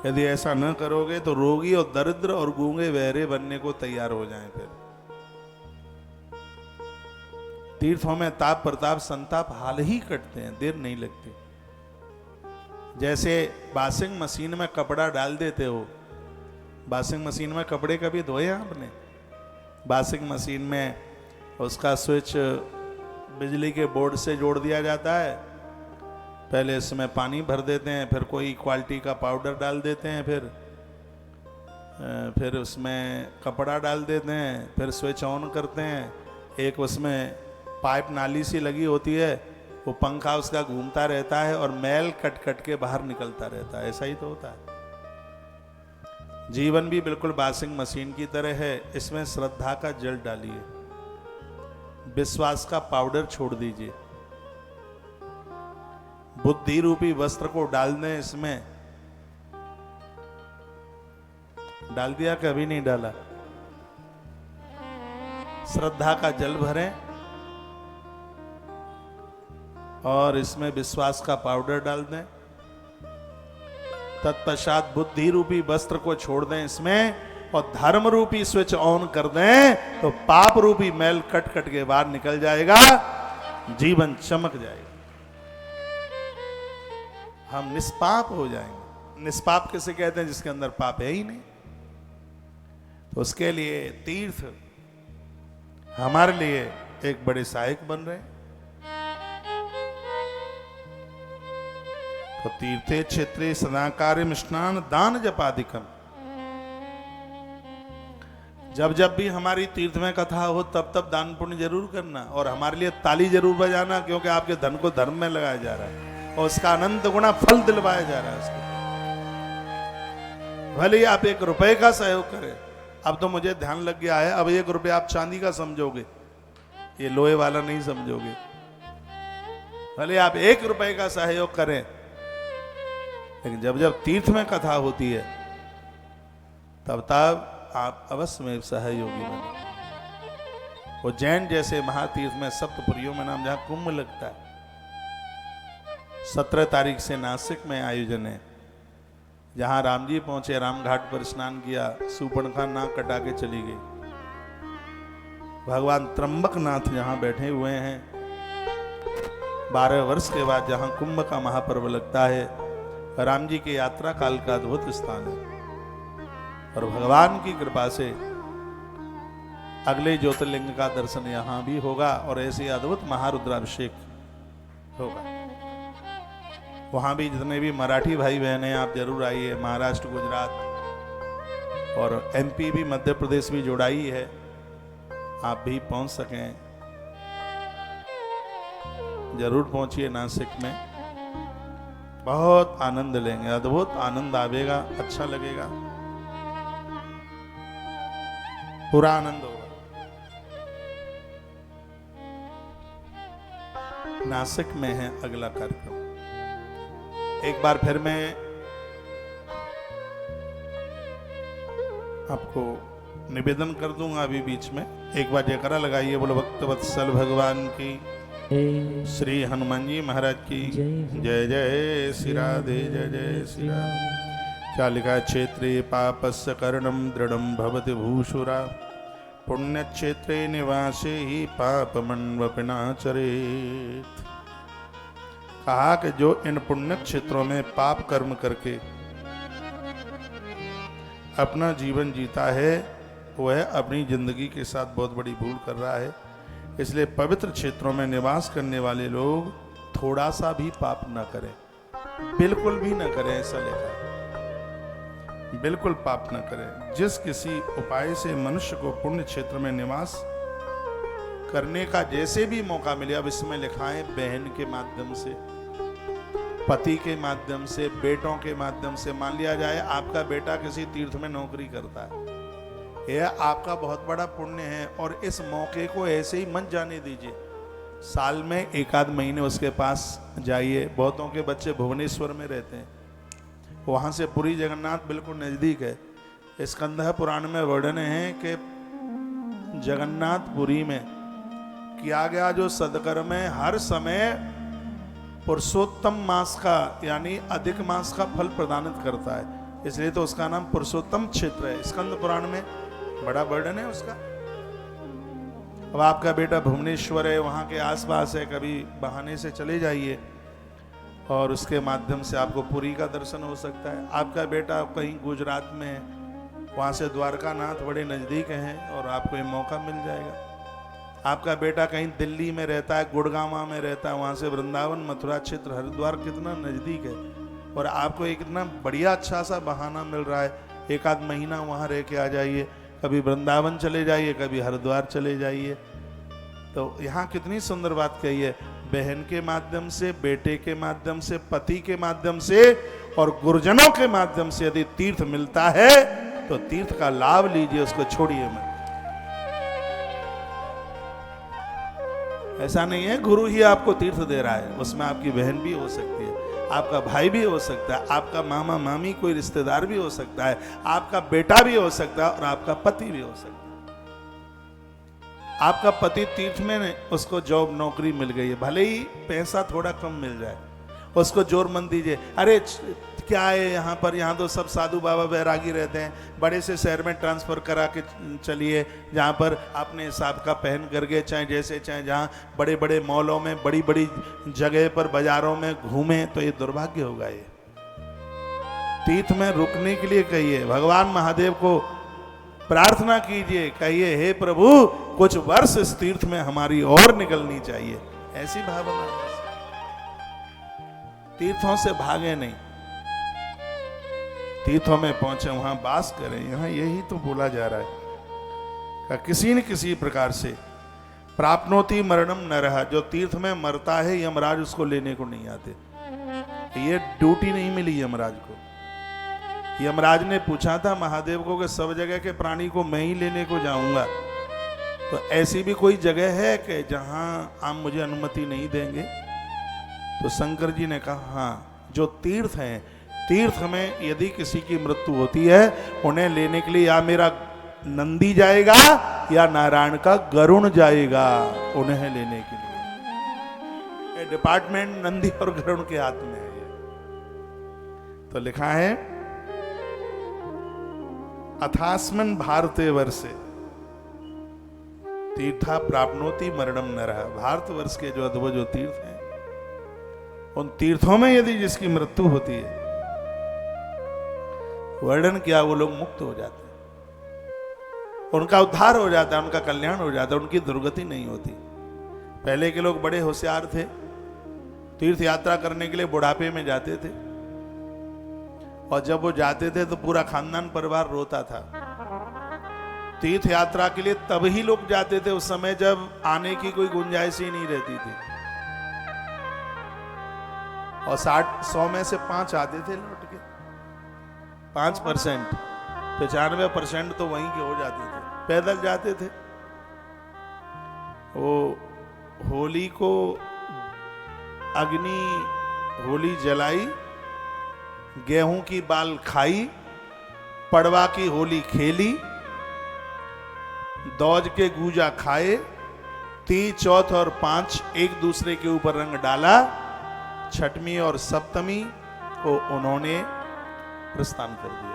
यदि ऐसा न करोगे तो रोगी और दरिद्र और गूंगे बहरे बनने को तैयार हो जाएं। फिर तीर्थों में ताप प्रताप संताप हाल ही कटते हैं, देर नहीं लगती। जैसे वॉशिंग मशीन में कपड़ा डाल देते हो, वॉशिंग मशीन में कपड़े कभी धोए आपने? वॉशिंग मशीन में उसका स्विच बिजली के बोर्ड से जोड़ दिया जाता है। पहले इसमें पानी भर देते हैं, फिर कोई क्वालिटी का पाउडर डाल देते हैं, फिर उसमें कपड़ा डाल देते हैं, फिर स्विच ऑन करते हैं। एक उसमें पाइप नाली सी लगी होती है, वो पंखा उसका घूमता रहता है और मैल कट कट के बाहर निकलता रहता है। ऐसा ही तो होता है। जीवन भी बिल्कुल वॉशिंग मशीन की तरह है। इसमें श्रद्धा का जल डालिए, विश्वास का पाउडर छोड़ दीजिए, बुद्धि रूपी वस्त्र को डाल दें। इसमें डाल दिया, कभी नहीं डाला। श्रद्धा का जल भरें और इसमें विश्वास का पाउडर डाल दें। तत्पश्चात बुद्धि रूपी वस्त्र को छोड़ दें इसमें, और धर्म रूपी स्विच ऑन कर दें तो पाप रूपी मैल कट कट के बाहर निकल जाएगा, जीवन चमक जाएगा, हम निष्पाप हो जाएंगे। निष्पाप किसे कहते हैं? जिसके अंदर पाप है ही नहीं। तो उसके लिए तीर्थ हमारे लिए एक बड़े सहायक बन रहे हैं। तो तीर्थे क्षेत्रे सदा कार्य स्नान दान जपाधिकम। जब जब भी हमारी तीर्थ में कथा हो तब तब दान पुण्य जरूर करना, और हमारे लिए ताली जरूर बजाना, क्योंकि आपके धन को धर्म में लगाया जा रहा है और उसका अनंत गुना फल दिलवाया जा रहा है उसको। भले ही आप 1 रुपए का सहयोग करें। अब तो मुझे ध्यान लग गया है, अब 1 रुपया आप चांदी का समझोगे, ये लोहे वाला नहीं समझोगे। भले आप 1 रुपए का सहयोग करें, लेकिन जब जब तीर्थ में कथा होती है तब तब आप अवश्य में सहयोगी बने। उज्जैन जैसे महातीर्थ में सप्तपुरियों में नाम, जहां कुंभ लगता है, 17 तारीख से नासिक में आयोजन है। जहां राम जी पहुंचे, राम घाट पर स्नान किया, सूर्पणखा नाक कटा के चली गई। भगवान त्र्यंबकनाथ जहाँ बैठे हुए हैं, 12 वर्ष के बाद जहाँ कुंभ का महापर्व लगता है, राम जी की यात्रा काल का अद्भुत स्थान है। और भगवान की कृपा से अगले ज्योतिर्लिंग का दर्शन यहाँ भी होगा और ऐसे अद्भुत महारुद्राभिषेक होगा। वहाँ भी जितने भी मराठी भाई बहन हैं, आप जरूर आइए। महाराष्ट्र, गुजरात और एमपी भी, मध्य प्रदेश भी जुड़ाई है, आप भी पहुँच सकें, जरूर पहुँचिए नासिक में। बहुत आनंद लेंगे, अद्भुत आनंद आवेगा, अच्छा लगेगा, पूरा आनंद होगा। नासिक में है अगला कार्यक्रम। एक बार फिर मैं आपको निवेदन कर दूंगा अभी बीच में, एक बार जयकारा लगाइए, बोलो भक्त वत्सल भगवान की, श्री हनुमान जी महाराज की जय जय श्री राधे, जय जय श्री राधे। क्या लिखा है? क्षेत्रे पापस्य कर्णम दृढ़म भवति भूषुरा, पुण्य क्षेत्रे निवासे ही पापमन्वपि नाचरेत्। कहा कि जो इन पुण्य क्षेत्रों में पाप कर्म करके अपना जीवन जीता है, वह अपनी जिंदगी के साथ बहुत बड़ी भूल कर रहा है। इसलिए पवित्र क्षेत्रों में निवास करने वाले लोग थोड़ा सा भी पाप न करें, बिल्कुल भी न करें, ऐसा लिखा है, बिल्कुल पाप न करें। जिस किसी उपाय से मनुष्य को पुण्य क्षेत्र में निवास करने का जैसे भी मौका मिले, अब इसमें लिखा है बहन के माध्यम से, पति के माध्यम से, बेटों के माध्यम से। मान लिया जाए आपका बेटा किसी तीर्थ में नौकरी करता है, यह आपका बहुत बड़ा पुण्य है, और इस मौके को ऐसे ही मत जाने दीजिए। साल में एक आध महीने उसके पास जाइए। बहुतों के बच्चे भुवनेश्वर में रहते हैं, वहाँ से पुरी जगन्नाथ बिल्कुल नज़दीक है। स्कंद पुराण में वर्णन है कि जगन्नाथपुरी में किया गया जो सदकर्म है, हर समय पुरुषोत्तम मास का यानी अधिक मास का फल प्रदानित करता है, इसलिए तो उसका नाम पुरुषोत्तम क्षेत्र है। स्कंद पुराण में बड़ा वर्णन है उसका। अब आपका बेटा भुवनेश्वर है, वहाँ के आसपास है, कभी बहाने से चले जाइए और उसके माध्यम से आपको पुरी का दर्शन हो सकता है। आपका बेटा कहीं गुजरात में है, वहाँ से द्वारका नाथ बड़े नज़दीक हैं और आपको ये मौका मिल जाएगा। आपका बेटा कहीं दिल्ली में रहता है, गुड़गांव में रहता है, वहाँ से वृंदावन, मथुरा क्षेत्र, हरिद्वार कितना नज़दीक है, और आपको एक इतना बढ़िया अच्छा सा बहाना मिल रहा है, एक आध महीना वहाँ रह के आ जाइए, कभी वृंदावन चले जाइए, कभी हरिद्वार चले जाइए। तो यहाँ कितनी सुंदर बात कही है, बहन के माध्यम से, बेटे के माध्यम से, पति के माध्यम से और गुरुजनों के माध्यम से यदि तीर्थ मिलता है तो तीर्थ का लाभ लीजिए, उसको छोड़िए मत। ऐसा नहीं है गुरु ही आपको तीर्थ दे रहा है, उसमें आपकी बहन भी हो सकती है, आपका भाई भी हो सकता है, आपका मामा मामी कोई रिश्तेदार भी हो सकता है, आपका बेटा भी हो सकता है और आपका पति भी हो सकता है। आपका पति तीर्थ में, उसको जॉब नौकरी मिल गई है, भले ही पैसा थोड़ा कम मिल जाए, उसको जोर मन दीजिए, अरे क्या है यहाँ पर, यहाँ तो सब साधु बाबा बैरागी रहते हैं, बड़े से शहर में ट्रांसफर करा के चलिए, जहाँ पर अपने हिसाब का पहन करके, चाहे जैसे चाहे, जहाँ बड़े बड़े मॉलों में, बड़ी बड़ी जगह पर, बाजारों में घूमें, तो ये दुर्भाग्य होगा। ये तीर्थ में रुकने के लिए कहिए, भगवान महादेव को प्रार्थना कीजिए, कहिए हे प्रभु कुछ वर्ष इस तीर्थ में हमारी और निकलनी चाहिए, ऐसी भावना। तीर्थों से भागे नहीं, तीर्थों में पहुंचे, वहां वास करें। यहाँ यही तो बोला जा रहा है कि किसी न किसी प्रकार से प्राप्नोति मरणम न रहा, जो तीर्थ में मरता है यमराज उसको लेने को नहीं आते, ये ड्यूटी नहीं मिली यमराज को। यमराज ने पूछा था महादेव को कि सब जगह के प्राणी को मैं ही लेने को जाऊंगा, तो ऐसी भी कोई जगह है कि जहां आप मुझे अनुमति नहीं देंगे? तो शंकर जी ने कहा हाँ, जो तीर्थ हैं, तीर्थ में यदि किसी की मृत्यु होती है, उन्हें लेने के लिए या मेरा नंदी जाएगा या नारायण का गरुण जाएगा उन्हें लेने के लिए। ये डिपार्टमेंट नंदी और गरुण के हाथ में है। तो लिखा है अथास्मिन् भारते वर्षे तीर्था प्राप्नोति मरणम नरः। भारतवर्ष के जो अद्भुत जो तीर्थ हैं, उन तीर्थों में यदि जिसकी मृत्यु होती है, वर्णन किया, वो लोग मुक्त हो जाते हैं, उनका उद्धार हो जाता है, उनका कल्याण हो जाता है, उनकी दुर्गति नहीं होती। पहले के लोग बड़े होशियार थे, तीर्थ यात्रा करने के लिए बुढ़ापे में जाते थे, और जब वो जाते थे तो पूरा खानदान परिवार रोता था। तीर्थ यात्रा के लिए तब ही लोग जाते थे उस समय जब आने की कोई गुंजाइश ही नहीं रहती थी, और 100 में से 5 आते थे लौट के, 5%, 95% तो वहीं के हो जाते थे, पैदल जाते थे। वो होली को होली जलाई, गेहूं की बाल खाई, पड़वा की होली खेली, दौज के गूजा खाए, 3, 4 और 5 एक दूसरे के ऊपर रंग डाला, छठवीं और सप्तमी को उन्होंने प्रस्थान कर दिया।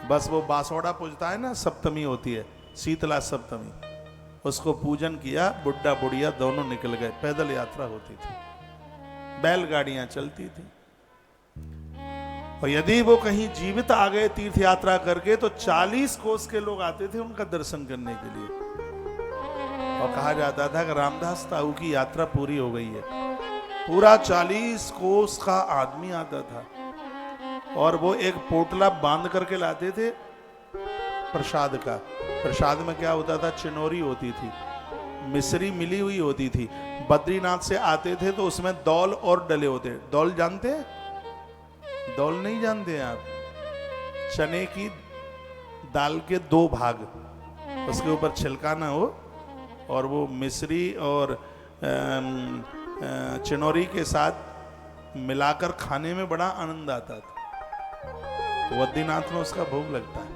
बस वो बासोड़ा पूजता है ना, सप्तमी होती है, शीतला सप्तमी, उसको पूजन किया, बुड्ढा बुढ़िया दोनों निकल गए। पैदल यात्रा होती थी, बैलगाड़ियां चलती थी, और यदि वो कहीं जीवित आ गए तीर्थ यात्रा करके तो 40 कोस के लोग आते थे उनका दर्शन करने के लिए। और कहा जाता था कि रामदास ताऊ की यात्रा पूरी हो गई है। पूरा 40 कोस का आदमी आता था, और वो एक पोटला बांध करके लाते थे प्रसाद का। प्रसाद में क्या होता था? चिनोरी होती थी, मिश्री मिली हुई होती थी। बद्रीनाथ से आते थे तो उसमें दौल और डले होते। दौल जानते हैं? दौल नहीं जानते हैं आप? चने की दाल के 2 भाग, उसके ऊपर छिलका ना हो, और वो मिश्री और चिनोरी के साथ मिलाकर खाने में बड़ा आनंद आता था। बद्रीनाथ में उसका भोग लगता है।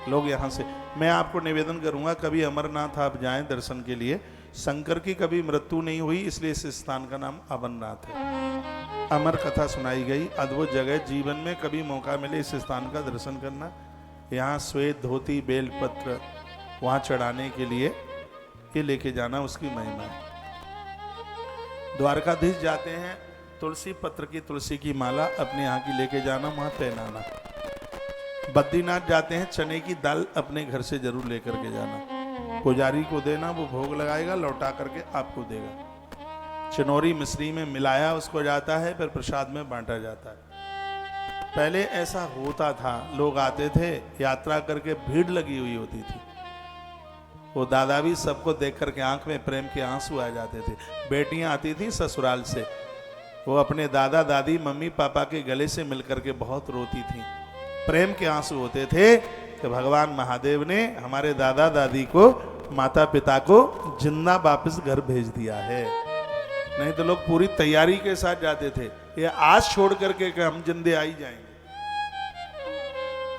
लोग यहाँ से, मैं आपको निवेदन करूंगा, कभी अमरनाथ आप जाएं दर्शन के लिए। शंकर की कभी मृत्यु नहीं हुई, इसलिए इस स्थान का नाम अमरनाथ है। अमर कथा सुनाई गई, अद्भुत जगह। जीवन में कभी मौका मिले इस स्थान का दर्शन करना। यहाँ श्वेत धोती, बेलपत्र वहाँ चढ़ाने के लिए ये लेके जाना, उसकी महिमा है। द्वारकाधीश जाते हैं, तुलसी पत्र की, तुलसी की माला अपने यहाँ की लेके जाना, वहाँ पहनाना। बद्रीनाथ जाते हैं, चने की दाल अपने घर से जरूर लेकर के जाना, पुजारी को देना, वो भोग लगाएगा, लौटा करके आपको देगा। चिनोरी मिश्री में मिलाया उसको जाता है, फिर प्रसाद में बांटा जाता है। पहले ऐसा होता था, लोग आते थे यात्रा करके, भीड़ लगी हुई होती थी। वो दादा भी सबको देख करके आंख में प्रेम के आंसू आ जाते थे। बेटियां आती थी ससुराल से, वो अपने दादा दादी मम्मी पापा के गले से मिलकर के बहुत रोती थी। प्रेम के आंसू होते थे कि भगवान महादेव ने हमारे दादा दादी को, माता पिता को जिंदा वापस घर भेज दिया है। नहीं तो लोग पूरी तैयारी के साथ जाते थे, ये आज छोड़ करके कि हम जिंदे आ ही जाएंगे।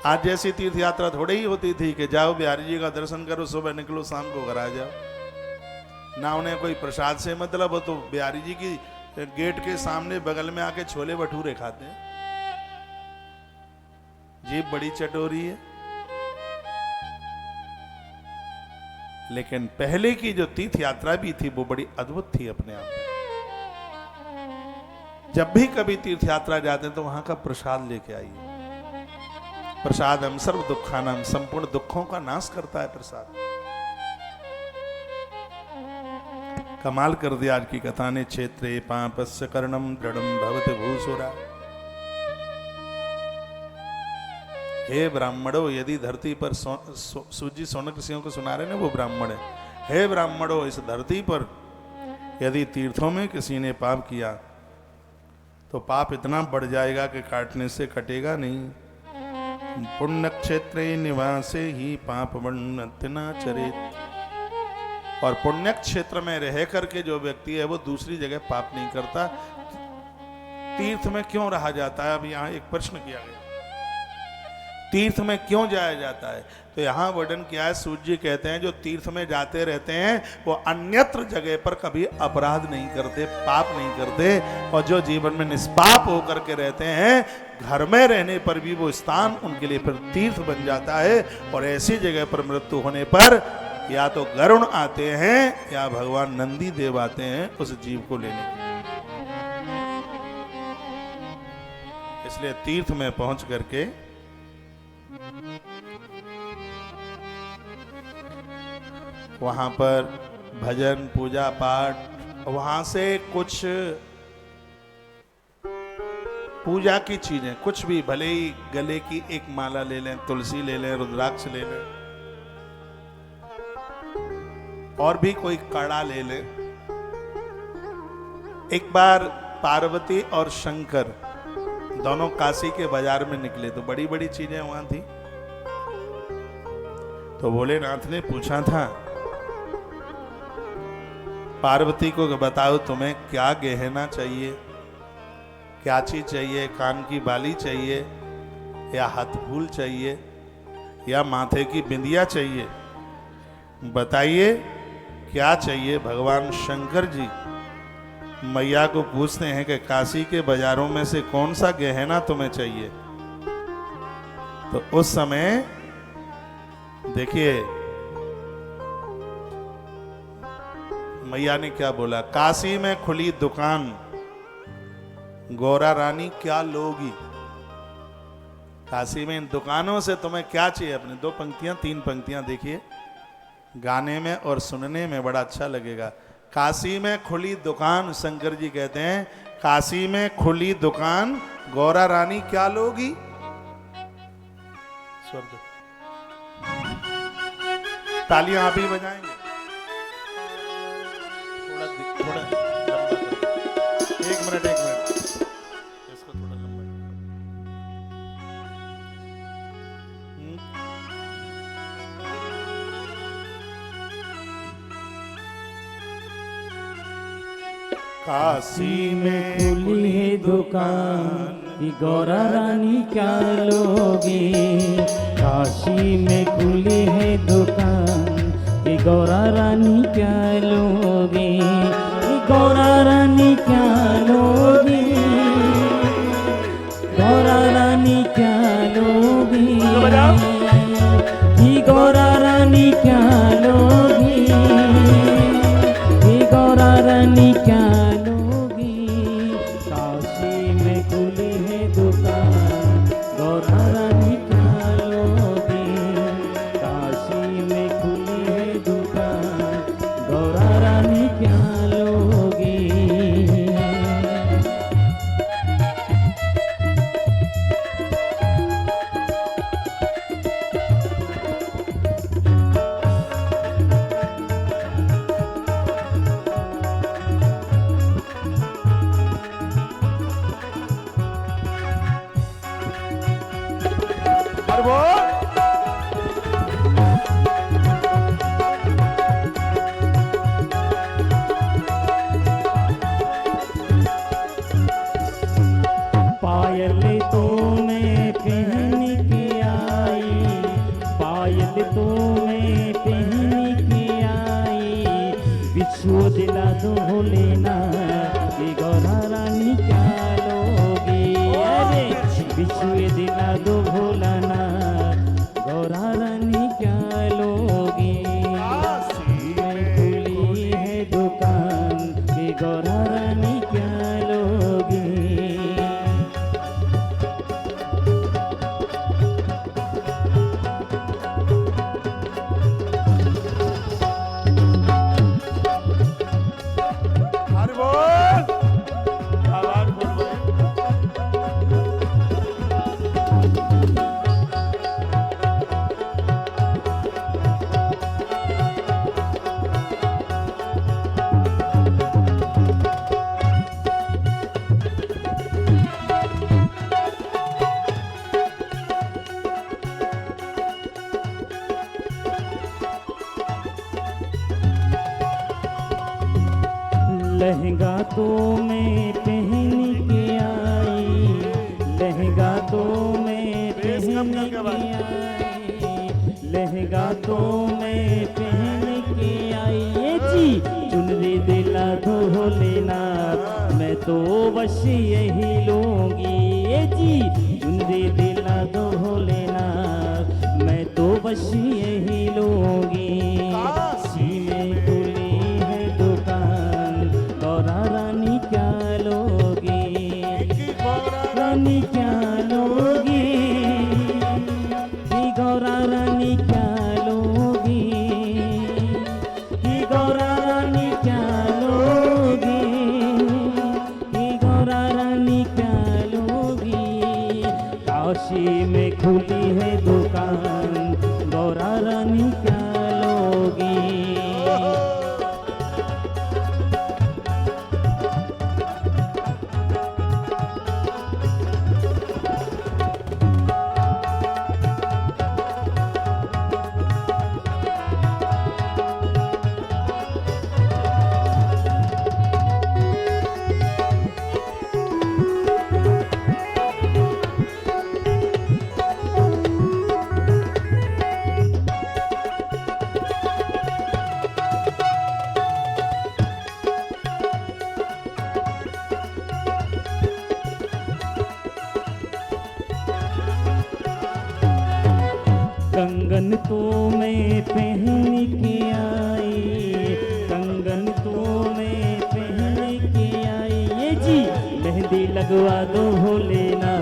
आज जैसी तीर्थ यात्रा थोड़ी ही होती थी कि जाओ बिहारी जी का दर्शन करो, सुबह निकलो, शाम को घर आ जाओ। ना उन्हें कोई प्रसाद से मतलब हो, तो बिहारी जी की गेट के सामने बगल में आके छोले भटूरे खाते हैं। जीभ बड़ी चटोरी है। लेकिन पहले की जो तीर्थ यात्रा भी थी वो बड़ी अद्भुत थी अपने आप में। जब भी कभी तीर्थ यात्रा जाते हैं तो वहां का प्रसाद लेके आइए। प्रसाद हम सर्व दुखानम, संपूर्ण दुखों का नाश करता है प्रसाद। कमाल कर दिया आज की कथा ने। क्षेत्रे पापस्य कर्णम दृढ़म भवति भूसुरा। हे ब्राह्मणों, यदि धरती पर सूजी सोनक ऋषियों को सुना रहे ना, वो ब्राह्मण है। हे ब्राह्मणों, इस धरती पर यदि तीर्थों में किसी ने पाप किया तो पाप इतना बढ़ जाएगा कि काटने से कटेगा नहीं। पुण्य क्षेत्रे निवासे ही पाप वर्णति न चरेत। और पुण्य क्षेत्र में रह करके जो व्यक्ति है वो दूसरी जगह पाप नहीं करता। तीर्थ में क्यों रहा जाता है? अब यहाँ एक प्रश्न किया गया। तीर्थ में क्यों जाया जाता है? तो यहाँ वर्णन किया है, सूर्य जी कहते हैं जो तीर्थ में जाते रहते हैं वो अन्यत्र जगह पर कभी अपराध नहीं करते, पाप नहीं करते, और जो जीवन में निष्पाप होकर के रहते हैं घर में रहने पर भी वो स्थान उनके लिए फिर तीर्थ बन जाता है। और ऐसी जगह पर मृत्यु होने पर या तो गरुण आते हैं या भगवान नंदी देव आते हैं उस जीव को लेने के लिए। इसलिए तीर्थ में पहुंच करके वहां पर भजन पूजा पाठ, वहां से कुछ पूजा की चीजें कुछ भी, भले ही गले की एक माला ले लें, तुलसी ले लें, रुद्राक्ष ले लें, और भी कोई कड़ा ले लें। एक बार पार्वती और शंकर दोनों काशी के बाजार में निकले तो बड़ी बड़ी चीजें वहां थी। तो भोलेनाथ ने पूछा था पार्वती को, बताओ तुम्हें क्या गहना चाहिए, क्या चीज चाहिए, कान की बाली चाहिए या हाथफूल चाहिए या माथे की बिंदिया चाहिए, बताइए क्या चाहिए। भगवान शंकर जी मैया को पूछते हैं कि काशी के बाजारों में से कौन सा गहना तुम्हें चाहिए। तो उस समय देखिए मैया ने क्या बोला, काशी में खुली दुकान, गौरा रानी क्या लोगी। काशी में इन दुकानों से तुम्हें क्या चाहिए। अपने 2 पंक्तियां 3 पंक्तियां देखिए, गाने में और सुनने में बड़ा अच्छा लगेगा। काशी में खुली दुकान, शंकर जी कहते हैं काशी में खुली दुकान, गौरा रानी क्या लोगी। स्वर्ग तालियां आप ही बजाएंगे, थोड़ा एक मिनट इसको थोड़ा लंबा। काशी में खुली है दुकान, कि गौरा रानी क्या लोगी। काशी में खुली है दुकान, कि गौरा रानी क्या लोगी। गौरा रानी क्या लोगी, गौरा रानी क्या लोगी। गौरा रानी क्या लोगी, गौरा रानी क्या लोगी। काशी में खुली है दुकान, गौरा रानी क्या लोगी। काशी में खुली है दुकान, गौरा रानी क्या लोगी। पायल तो मैं पहन के आई, पायल तो मैं पहन के आई। बिच्छू दिला दो भोलेना, कि गौरा रानी क्या लोगी। अरे बिच्छू दिला दो भोलाना, गौरा रानी क्या लोगी। मैं खुली है दुकान, कि गौरा रानी क्या लोगी। लहंगा तो मैं पहन के आई, लहंगा तो मैं पहन पहन करके के भाई। आई, लहंगा तो मैं पहन के आई। ये जी चुनरी दिला दो लेना, मैं तो बस यही लूंगी। ये जी चुनरी दिला दो लेना, मैं तो बस यही लूंगी। सी में खुली है दुकान, गौरा रानी क्या लोगी, रानी क्या लोगी, ही गौरा रानी क्या लोगी, ही गौरा रानी क्या लोगी, ही गौरा रानी क्या लोगी। काशी में खुली है दुकान, गौरा रानी क्या लोगी। कंगन तो मैं पहन के आई, कंगन तो मैं पहन के आई। ये जी मेहंदी लगवा दो लेना,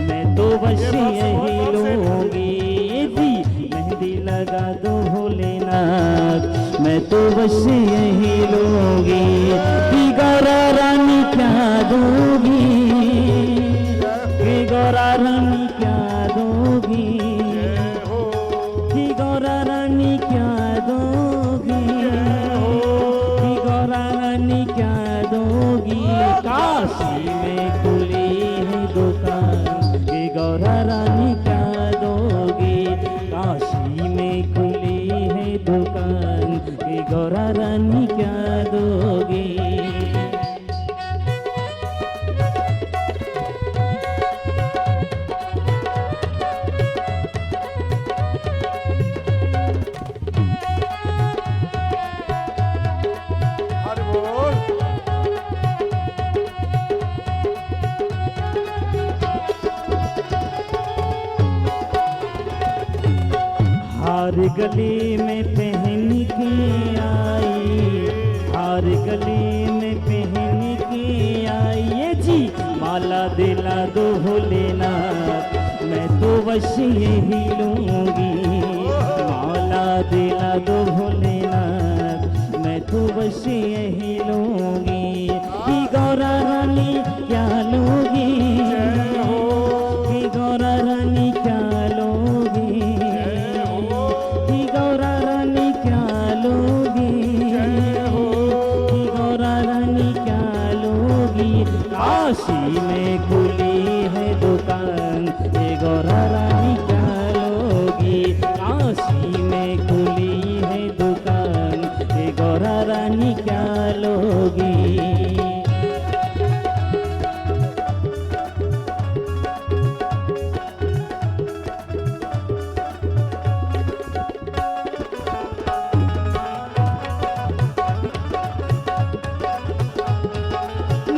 मैं तो बस यही लूंगी। ये जी मेहंदी लगा दो लेना, मैं तो बस यही लूंगी। कि गौरा रानी क्या दोगी, कि गौरा रानी क्या दोगी, कि गौरा रानी क्या दोगी, कि गौरा रानी क्या दोगी। काशी में खुली है दुकान, कि गौरा रानी क्या दोगी। काशी में खुली है दुकान, कि गौरा रानी क्या दोगी। हरि बोल। हार गले में पहन के आई, हार गले में पहन के आई। ये जी माला दिला दो लेना, मैं तो बस यही लूंगी। माला दिला दो लेना, मैं तो बस यही लूंगी। कि गौरा रानी क्या लोगी, कि गौरा रानी क्या लोगी, कि गौरा रानी क्या लोगी, कि गौरा रानी क्या लोगी। काशी में खुली है दुकान, ये गौरा रानी क्या लोगी। काशी में खुली है दुकान, ये गौरा रानी क्या लोगी।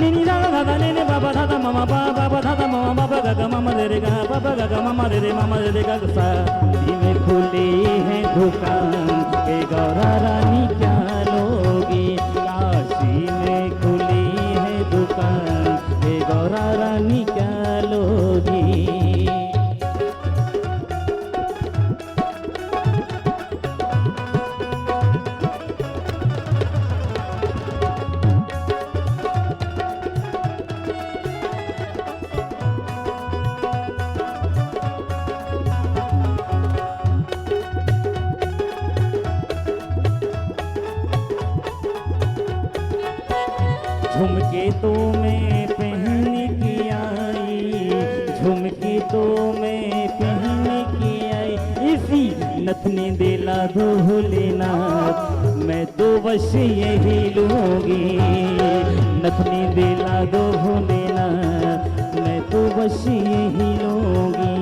Nini da da da nini baba da da mama baba da da mama baba ga ga mama de ga baba ga ga mama de mama de ga सा। में खुली है दुकान, के गौरा रानी क्या लोगी। काशी में खुली है दुकान, के गौरा रानी क्या लोगी। झुमके तो मैं पहन के आई, झुमके तो मैं पहन के आई। इसी नथनी दिला दो लेना, मैं तो बस यही लूंगी। नथनी दिला दो लेना, मैं तो बस यही लूंगी।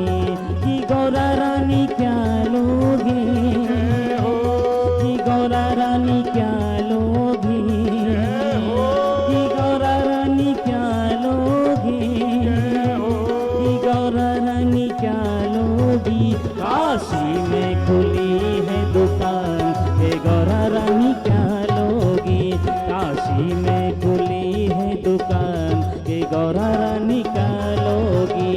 लोगी। काशी में खुली है दुकान, हे गौरा रानी क्या लोगी। काशी में खुली है दुकान, हे गौरा रानी क्या लोगी।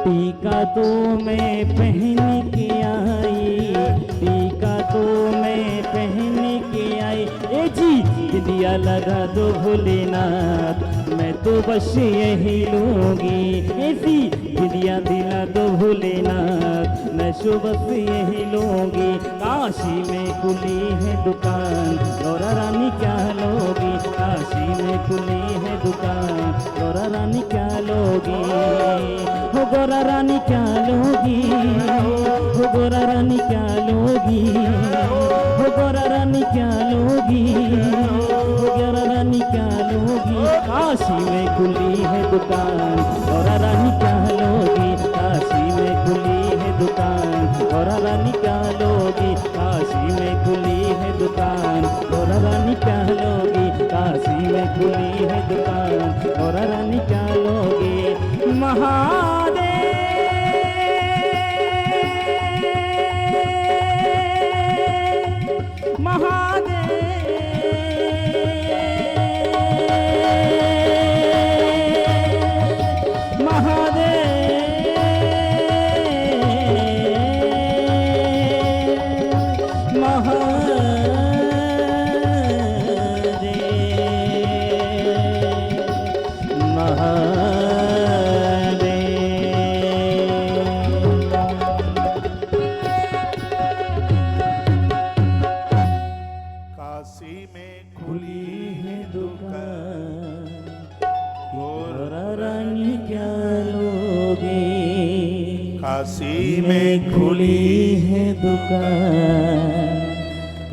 टीका तो मैं पहन के आई, टीका तो मैं पहन के आई। ए जी दिया लगा दो भोलेनाथ, मैं तो बस यही लूंगी। ऐसी दिया दिला दो भोलेनाथ, मैं तो बस यही लूंगी। काशी में खुली है दुकान, गौरा रानी क्या लोगी। काशी में खुली है दुकान, गौरा रानी क्या लोगी। हो गौरा रानी क्या लोगी, हो गौरा रानी क्या लोगी, हो गौरा रानी क्या लोगी, हो गौरा रानी क्या लोगी। काशी में खुली है दुकान, गौरा रानी क्या लोगी। काशी में खुली है दुकान, गौरा रानी क्या लोगी। काशी में खुली है दुकान, गौरा रानी क्या लोगी। काशी में खुली है दुकान, गौरा रानी क्या लोगी। महादेव काशी में खुली है दुकान, गौरा रानी क्या लोगे। काशी में खुली है दुकान,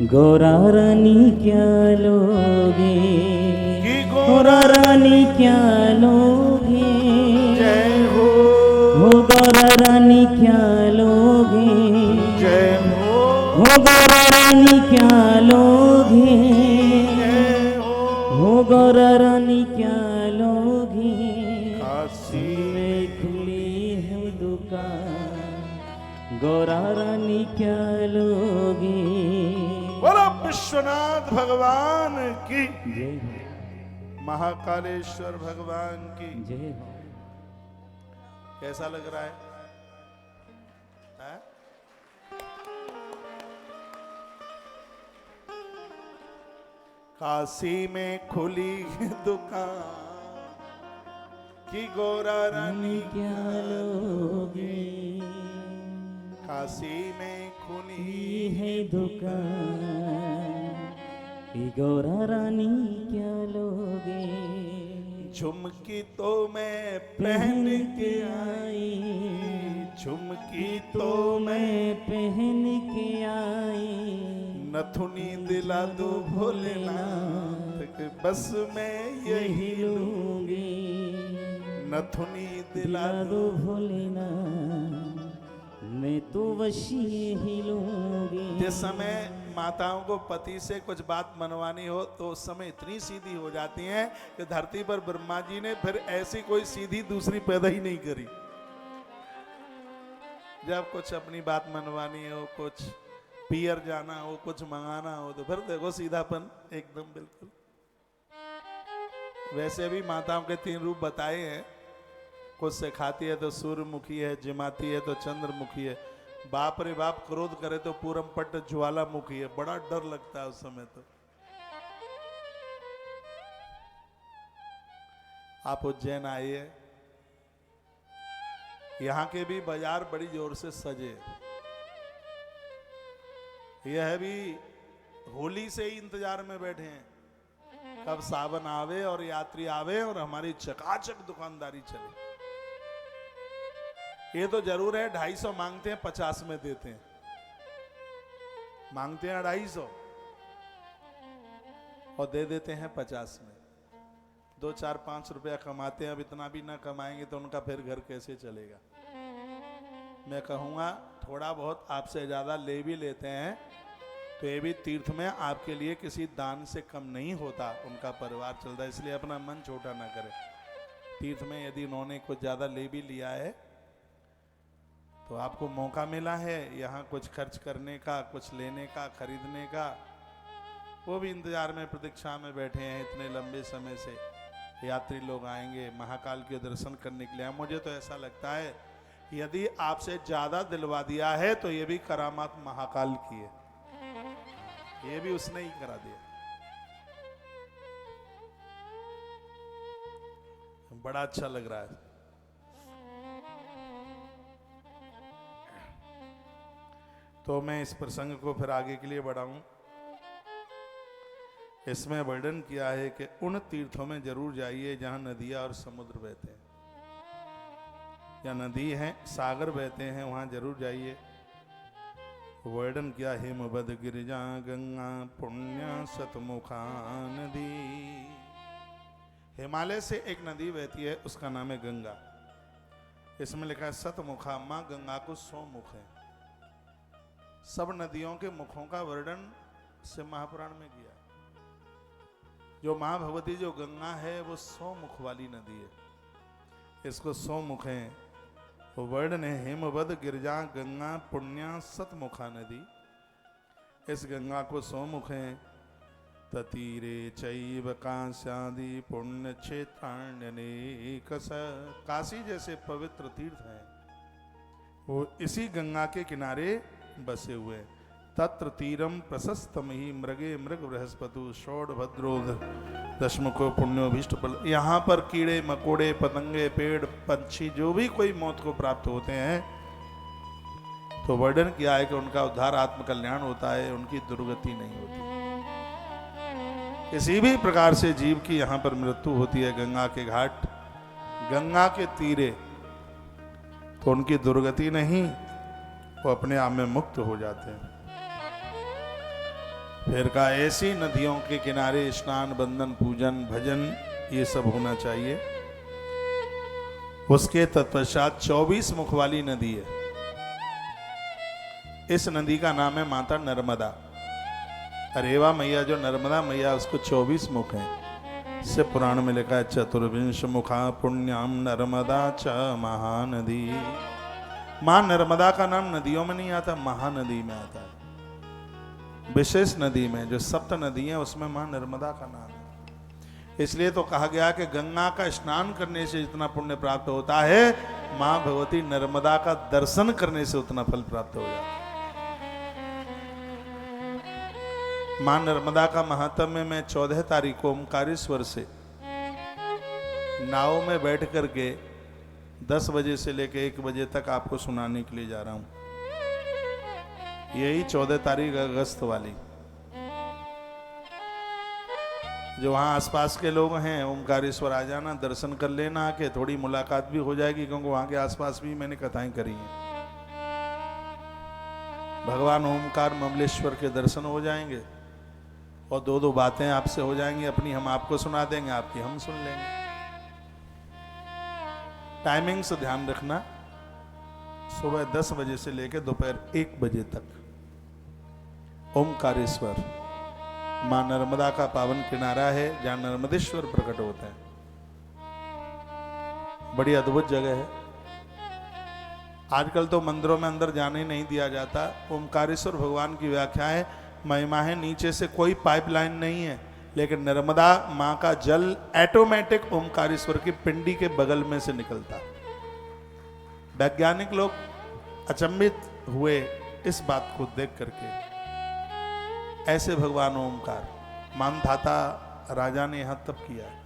गौरा रानी क्या लोगे। कि गौरा रानी क्या लोगे। जय हो, गौरा रानी क्या लोगे। जय हो, गौरा रानी क्या लोगे। जय हो, गौरा रानी क्या लोगे। काशी में खुली है दुकान, गौरा रानी क्या लोगे। बोलो विश्वनाथ भगवान की, जय हो, महाकालेश्वर भगवान की। जय हो। कैसा लग रहा है? हैं? काशी में खुली है दुकान, कि गौरा रानी क्या लोगे। काशी में खुली ये है दुकान, ये गौरा रानी क्या लोगे। झुमकी तो मैं पहन के आई, झुमकी तो मैं पहन के आई। नथुनी दिला दो भोलेनाथ के बस मैं यही लूंगी। नथुनी दिला दिला दो दो भोलेनाथ, मैं तो वशी ही लूंगी। जिस समय माताओं को पति से कुछ बात मनवानी हो तो उस समय इतनी सीधी हो जाती हैं कि धरती पर ब्रह्मा जी ने फिर ऐसी कोई सीधी दूसरी पैदा ही नहीं करी। जब कुछ अपनी बात मनवानी हो, कुछ पियर जाना हो, कुछ मंगाना हो, तो फिर देखो सीधापन एकदम बिल्कुल। वैसे भी माताओं के 3 रूप बताए हैं। कुछ सिखाती है तो सूर्यमुखी है, जिमाती है तो चंद्रमुखी है, बाप रे बाप क्रोध करे तो पूरम पट्ट ज्वालामुखी है। बड़ा डर लगता है उस समय तो। आप उज्जैन आइए, यहाँ के भी बाजार बड़ी जोर से सजे। यह भी होली से ही इंतजार में बैठे हैं, कब सावन आवे और यात्री आवे और हमारी चकाचक दुकानदारी चले। ये तो जरूर है 250 मांगते हैं, 50 में देते हैं। मांगते हैं 250 और दे देते हैं 50 में। 2 4 5 रुपया कमाते हैं, अब इतना भी ना कमाएंगे तो उनका फिर घर कैसे चलेगा। मैं कहूँगा थोड़ा बहुत आपसे ज़्यादा ले भी लेते हैं तो ये भी तीर्थ में आपके लिए किसी दान से कम नहीं होता, उनका परिवार चलता है। इसलिए अपना मन छोटा ना करें। तीर्थ में यदि उन्होंने कुछ ज़्यादा ले भी लिया है तो आपको मौका मिला है यहाँ कुछ खर्च करने का, कुछ लेने का, खरीदने का। वो भी इंतजार में, प्रतीक्षा में बैठे हैं इतने लंबे समय से। यात्री लोग आएंगे महाकाल के दर्शन करने के लिए। मुझे तो ऐसा लगता है यदि आपसे ज्यादा दिलवा दिया है तो ये भी करामात महाकाल की है, ये भी उसने ही करा दिया। बड़ा अच्छा लग रहा है। तो मैं इस प्रसंग को फिर आगे के लिए बढ़ाऊं। इसमें वर्णन किया है कि उन तीर्थों में जरूर जाइए जहां नदियां और समुद्र बहते हैं, या नदी है सागर बहते हैं, वहां जरूर जाइए। वर्णन किया हिमवद गिरिजा गंगा पुण्य सतमुखा नदी। हिमालय से एक नदी बहती है, उसका नाम है गंगा। इसमें लिखा है सतमुखा, मां गंगा को 100 मुख है। सब नदियों के मुखों का वर्णन से महापुराण में किया। जो मां भगवती जो गंगा है वो 100 मुख वाली नदी है, इसको 100 मुख है। वो वर्णन है हिमवद गिरजा गंगा पुण्या सतमुखा नदी। इस गंगा को 100 मुख हैं। ततीरे चैव काश्यादि पुण्य क्षेत्राण्यनेक। काशी जैसे पवित्र तीर्थ हैं वो इसी गंगा के किनारे बसे हुए। तत्र तीरम प्रशस्तम ही मृगे मृग बृहस्पतु षोड़ भद्रो दशमुखो पुण्योभीष्ट फल। यहाँ पर कीड़े मकोड़े पतंगे पेड़ पंछी जो भी कोई मौत को प्राप्त होते हैं तो वर्णन किया है कि उनका उद्धार आत्म कल्याण होता है, उनकी दुर्गति नहीं होती। किसी भी प्रकार से जीव की यहाँ पर मृत्यु होती है गंगा के घाट गंगा के तीरे तो उनकी दुर्गति नहीं, वो अपने आप में मुक्त हो जाते हैं। फिर का ऐसी नदियों के किनारे स्नान बंदन पूजन भजन ये सब होना चाहिए। उसके तत्पश्चात 24 मुख वाली नदी है। इस नदी का नाम है माता नर्मदा। रेवा मैया जो नर्मदा मैया उसको 24 मुख हैं। इससे पुराण में लिखा है चतुर्विंश मुखा पुण्याम नर्मदा च महानदी। मां नर्मदा का नाम नदियों में नहीं आता, महानदी में आता है। विशेष नदी में जो सप्त नदी है उसमें मां नर्मदा का नाम है। इसलिए तो कहा गया कि गंगा का स्नान करने से जितना पुण्य प्राप्त होता है मां भगवती नर्मदा का दर्शन करने से उतना फल प्राप्त हो जाता है। मां नर्मदा का महात्म्य में 14 तारीख को ओमकारेश्वर से नाव में बैठ करके 10 बजे से लेकर 1 बजे तक आपको सुनाने के लिए जा रहा हूं। यही 14 तारीख अगस्त वाली। जो वहाँ आसपास के लोग हैं ओमकारेश्वर आ जाना, दर्शन कर लेना, आके थोड़ी मुलाकात भी हो जाएगी क्योंकि वहाँ के आसपास भी मैंने कथाएं करी हैं। भगवान ओमकार ममलेश्वर के दर्शन हो जाएंगे और 2-2 बातें आपसे हो जाएंगी। अपनी हम आपको सुना देंगे, आपकी हम सुन लेंगे। टाइमिंग से ध्यान रखना, सुबह 10 बजे से लेकर दोपहर 1 बजे तक ओमकारेश्वर मां नर्मदा का पावन किनारा है जहां नर्मदेश्वर प्रकट होते हैं। बड़ी अद्भुत जगह है। आजकल तो मंदिरों में अंदर जाने ही नहीं दिया जाता। ओमकारेश्वर भगवान की व्याख्या है, महिमा है, नीचे से कोई पाइपलाइन नहीं है लेकिन नर्मदा मां का जल ऑटोमेटिक ओमकारेश्वर की पिंडी के बगल में से निकलता। वैज्ञानिक लोग अचंभित हुए इस बात को देख करके। ऐसे भगवान ओमकार मानधाता राजा ने यहां तप किया है।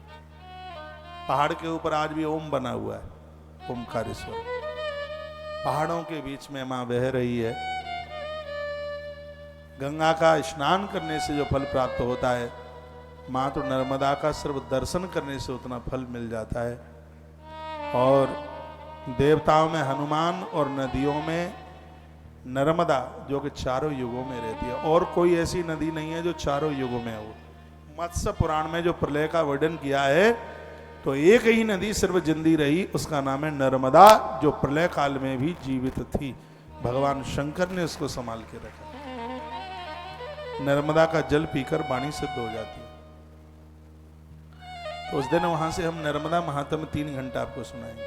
पहाड़ के ऊपर आज भी ओम बना हुआ है ओमकारेश्वर। पहाड़ों के बीच में मां बह रही है। गंगा का स्नान करने से जो फल प्राप्त होता है मां तो नर्मदा का सिर्फ दर्शन करने से उतना फल मिल जाता है। और देवताओं में हनुमान और नदियों में नर्मदा जो कि चारों युगों में रहती है। और कोई ऐसी नदी नहीं है जो चारों युगों में हो। मत्स्य पुराण में जो प्रलय का वर्णन किया है तो एक ही नदी सिर्फ जिंदी रही, उसका नाम है नर्मदा, जो प्रलय काल में भी जीवित थी। भगवान शंकर ने उसको संभाल के रखा। नर्मदा का जल पीकर वाणी सिद्ध हो जाती है। तो उस दिन वहां से हम नर्मदा महात्म्य 3 घंटा आपको सुनाएंगे।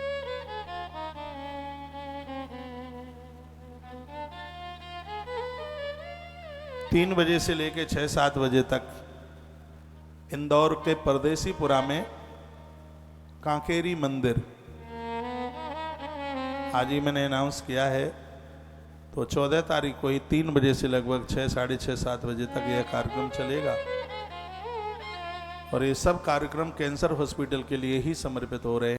तीन बजे से लेकर 6-7 बजे तक इंदौर के परदेसीपुरा में कांकेरी मंदिर, आज ही मैंने अनाउंस किया है, तो 14 तारीख को ही 3 बजे से लगभग 6, साढ़े 6, 7 बजे तक यह कार्यक्रम चलेगा। और ये सब कार्यक्रम कैंसर हॉस्पिटल के लिए ही समर्पित हो रहे हैं।